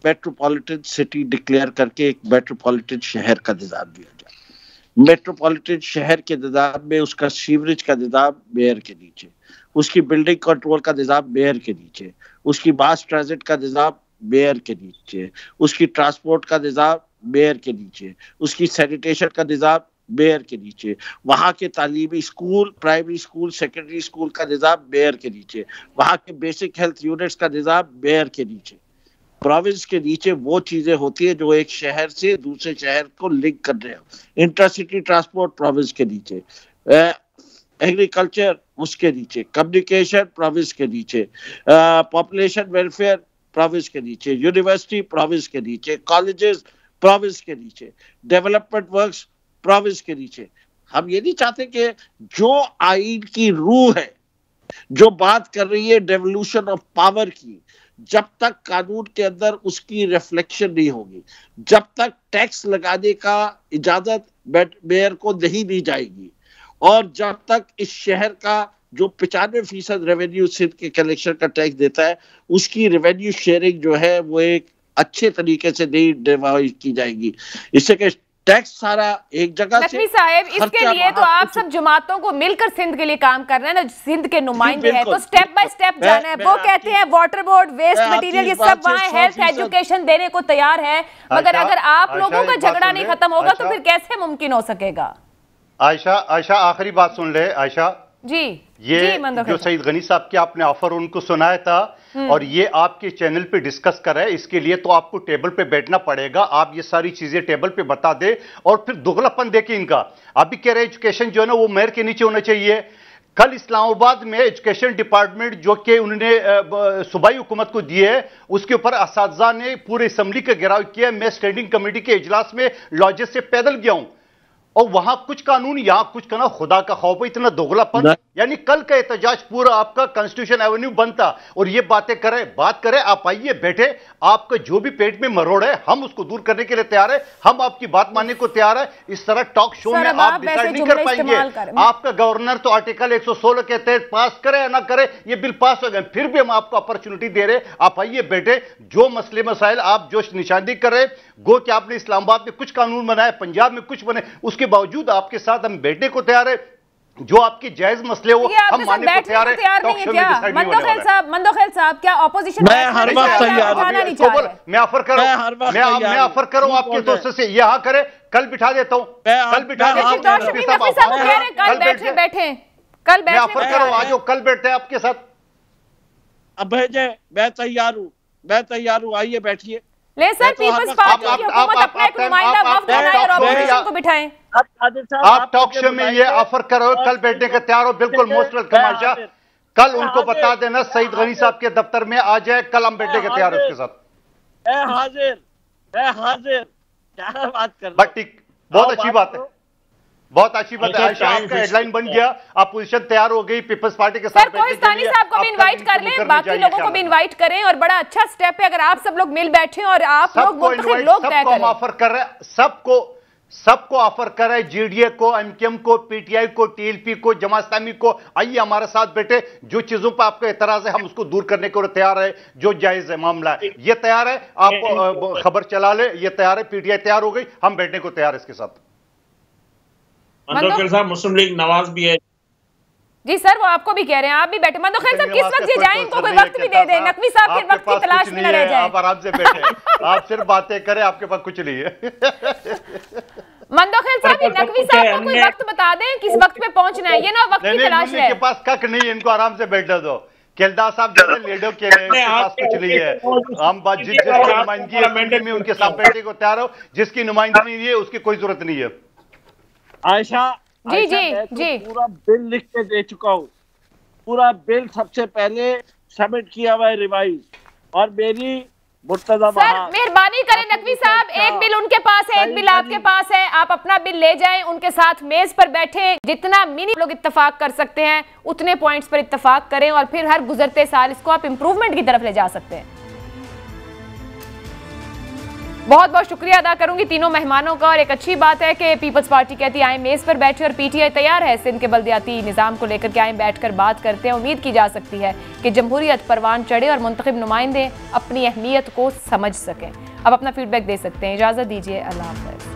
[SPEAKER 5] मेट्रोपॉलिटन सिटी डिक्लेयर करके एक मेट्रोपॉलिटन शहर का निज़ाम दिया जाए। मेट्रोपॉलिटन शहर के निज़ाम में उसका सीवरेज का निज़ाम मेयर के नीचे, उसकी बिल्डिंग कंट्रोल का निज़ाम मेयर के नीचे, उसकी मास ट्रांजिट का निज़ाम मेयर के नीचे, उसकी ट्रांसपोर्ट का निज़ाम मेयर के नीचे, उसकी सैनिटेशन का निज़ाम मेयर के नीचे, वहाँ के तालीमी school, primary school, secondary school का निज़ाम मेयर के नीचे, वहाँ के बेसिक हेल्थ यूनिट्स का निज़ाम मेयर के नीचे। प्रोविंस के नीचे वो चीजें होती है जो एक शहर से दूसरे शहर को लिंक कर रहे हो। इंटरसिटी ट्रांसपोर्ट प्रोविंस के नीचे, एग्रीकल्चर उसके नीचे, कम्युनिकेशन प्रोविंस के नीचे, पॉपुलेशन वेलफेयर प्रोविंस के नीचे, यूनिवर्सिटी प्रोविंस के नीचे, कॉलेजेस प्रोविंस के नीचे, डेवलपमेंट वर्क्स प्रोविंस के नीचे। हम ये नहीं चाहते कि जो आइन की रूह है, जो बात कर रही है डेवोल्यूशन ऑफ पावर की, जब तक कानून के अंदर उसकी रिफ्लेक्शन नहीं होगी, जब तक टैक्स लगाने का इजाजत मेयर को नहीं दी जाएगी, और जब तक इस शहर का जो 95% रेवेन्यू सिंध के कलेक्शन का टैक्स देता है, उसकी रेवेन्यू शेयरिंग जो है वो एक अच्छे तरीके से नहीं डिवाइड की जाएगी। इससे कि टैक्स सारा एक जगह से।
[SPEAKER 1] साहब, इसके लिए तो आप सब जमातों को मिलकर सिंध के लिए काम कर रहे हैं ना, सिंध के नुमाइंदे हैं, तो स्टेप बाय स्टेप जाना है। वो कहते हैं वाटर बोर्ड, वेस्ट मटेरियल, ये सब वहाँ हेल्थ एजुकेशन देने को तैयार है, मगर अगर आप लोगों का झगड़ा नहीं खत्म होगा तो फिर कैसे मुमकिन हो सकेगा?
[SPEAKER 4] आयशा आखिरी बात सुन ले। आयशा
[SPEAKER 1] जी,
[SPEAKER 4] ये जो सईद गनी साहब के आपने ऑफर उनको सुनाया था और ये आपके चैनल पे डिस्कस कर रहे हैं, इसके लिए तो आपको टेबल पे बैठना पड़ेगा। आप ये सारी चीजें टेबल पे बता दे और फिर दुगलापन देके इनका। आप भी कह रहे हैं एजुकेशन जो है ना वो मेयर के नीचे होना चाहिए। कल इस्लामाबाद में एजुकेशन डिपार्टमेंट जो कि उन्होंने सूबाई हुकूमत को दिए है, उसके ऊपर असातिज़ा ने पूरे असम्बली का घेराव किया। मैं स्टैंडिंग कमेटी के इजलास में लॉजेस से पैदल गया हूं और वहां कुछ कानून, यहां कुछ करना, खुदा का खौफ, इतना दोगलापन। यानी कल का एहतजाज पूरा आपका कॉन्स्टिट्यूशन एवेन्यू बनता और ये बातें बात करें। आप आइए, बैठे, आपका जो भी पेट में मरोड़ है हम उसको दूर करने के लिए तैयार है, हम आपकी बात मानने को तैयार है। इस तरह टॉक शो में आप डिसाइड नहीं कर पाएंगे। आपका गवर्नर तो आर्टिकल 116 के तहत पास करे या ना करे, ये बिल पास हो गए, फिर भी हम आपको अपॉर्चुनिटी दे रहे। आप आइए, बैठे, जो मसले मसाइल आप जो निशानदेही कर रहे, गो कि आपने इस्लामाबाद में कुछ कानून बनाए, पंजाब में कुछ बने, उसके बावजूद आपके साथ हम बैठने को तैयार है। जो आपके जायज मसले हो हम मानने को तैयार है।
[SPEAKER 1] मंदोखेल साहब, क्या ऑपोजिशन?
[SPEAKER 5] मैं हर वक्त तैयार हूं।
[SPEAKER 4] मैं ऑफर करूं आपके दोस्तों से, यहाँ करे, कल बिठा देता हूं, कल बिठा देता हूं। मैं ऑफर करूं, आज कल बैठते हैं आपके साथ।
[SPEAKER 5] अब भेजे, मैं तैयार हूं, आइए बैठिए।
[SPEAKER 1] ले सर, पीपल्स पार्टी की हुकूमत अपना एक नुमाइंदा वफ्द बनाए और ऑपोजिशन को बिठाएं।
[SPEAKER 4] आप टॉक शो में ये ऑफर करो, कल बैठने के तैयार हो, बिल्कुल मोस्ट वेलकम आशा। कल उनको बता देना सईद गनी साहब के दफ्तर में आ जाए, कल हम बैठने के तैयार है उसके साथ।
[SPEAKER 5] मैं हाजिर क्या बात कर रहे?
[SPEAKER 4] बट ठीक, बहुत अच्छी बात है, बहुत अच्छी बात है आयशा। आपका हेडलाइन बन गया, अपोजिशन तैयार हो गई पीपल्स पार्टी के साथ।
[SPEAKER 1] कोहिस्तानी साहब को भी इनवाइट कर लें, बाकी लोगों को भी इनवाइट करें, और बड़ा अच्छा स्टेप है अगर आप सब लोग मिल बैठे और आप लोग मुंतखब लोग तय करें।
[SPEAKER 4] ऑफर कर रहे हैं, सबको ऑफर कर रहे हैं, जीडीए को, एमकेएम को, पीटीआई को, टीएलपी को, जमात इस्लामी को, आइए हमारे साथ बैठे। जो चीजों पर आपका एतराज है हम उसको दूर करने को तैयार है, जो जायज है मामला है ये तैयार है। आप खबर चला ले, ये तैयार है, पीटीआई तैयार हो गई, हम बैठने को तैयार है इसके साथ।
[SPEAKER 6] मंदोखिल साहब, मुस्लिम लीग नवाज भी है
[SPEAKER 1] जी सर, वो आपको भी कह रहे हैं, आप भी बैठे। मंदोखिल साहब किस वक्त ये जाएं, इनको कोई वक्त भी दे दें, नकवी साहब फिर वक्त की तलाश में न रह जाए।
[SPEAKER 4] आप आराम से बैठे, आप सिर्फ बातें करें, आपके पास कुछ नहीं है।
[SPEAKER 1] मंदोखिल साहब, नकवी साहब को कोई वक्त बता दें, किस वक्त पे पहुंचना है, ये ना वक्त की तलाश है।
[SPEAKER 4] इनके पास कक नहीं है, इनको आराम से बैठने दो। केलदार साहब जो लीडर के पास कुछ नहीं है। हम बात जिसकी नुमाइंदगी में उनके साथ बैठने को तैयार हो, जिसकी नुमाइंदगी नहीं है उसकी कोई जरूरत नहीं है।
[SPEAKER 5] आयशा
[SPEAKER 1] जी जी जी,
[SPEAKER 5] पूरा बिल लिख के दे चुका हूँ, पूरा बिल सबसे पहले सबमिट किया हुआ है रिवाइज, और मेरी मुर्तजा
[SPEAKER 1] सर मेहरबानी करें नकवी साहब, एक बिल उनके पास है, एक बिल आपके पास है, आप अपना बिल ले जाएं, उनके साथ मेज पर बैठे, जितना मिनी लोग इत्तेफाक कर सकते हैं उतने पॉइंट्स पर इत्तेफाक करें, और फिर हर गुजरते साल इसको आप इंप्रूवमेंट की तरफ ले जा सकते हैं। बहुत बहुत शुक्रिया अदा करूंगी तीनों मेहमानों का, और एक अच्छी बात है कि पीपल्स पार्टी कहती है आए मेज पर बैठे, और पीटीआई तैयार है सिंध के बल्दियाती निज़ाम को लेकर के आए बैठकर बात करते हैं। उम्मीद की जा सकती है कि जमहूरियत परवान चढ़े और मुंतखब नुमाइंदे अपनी अहमियत को समझ सकें। अब अपना फीडबैक दे सकते हैं। इजाज़त दीजिए, अल्लाह हाफ़िज़।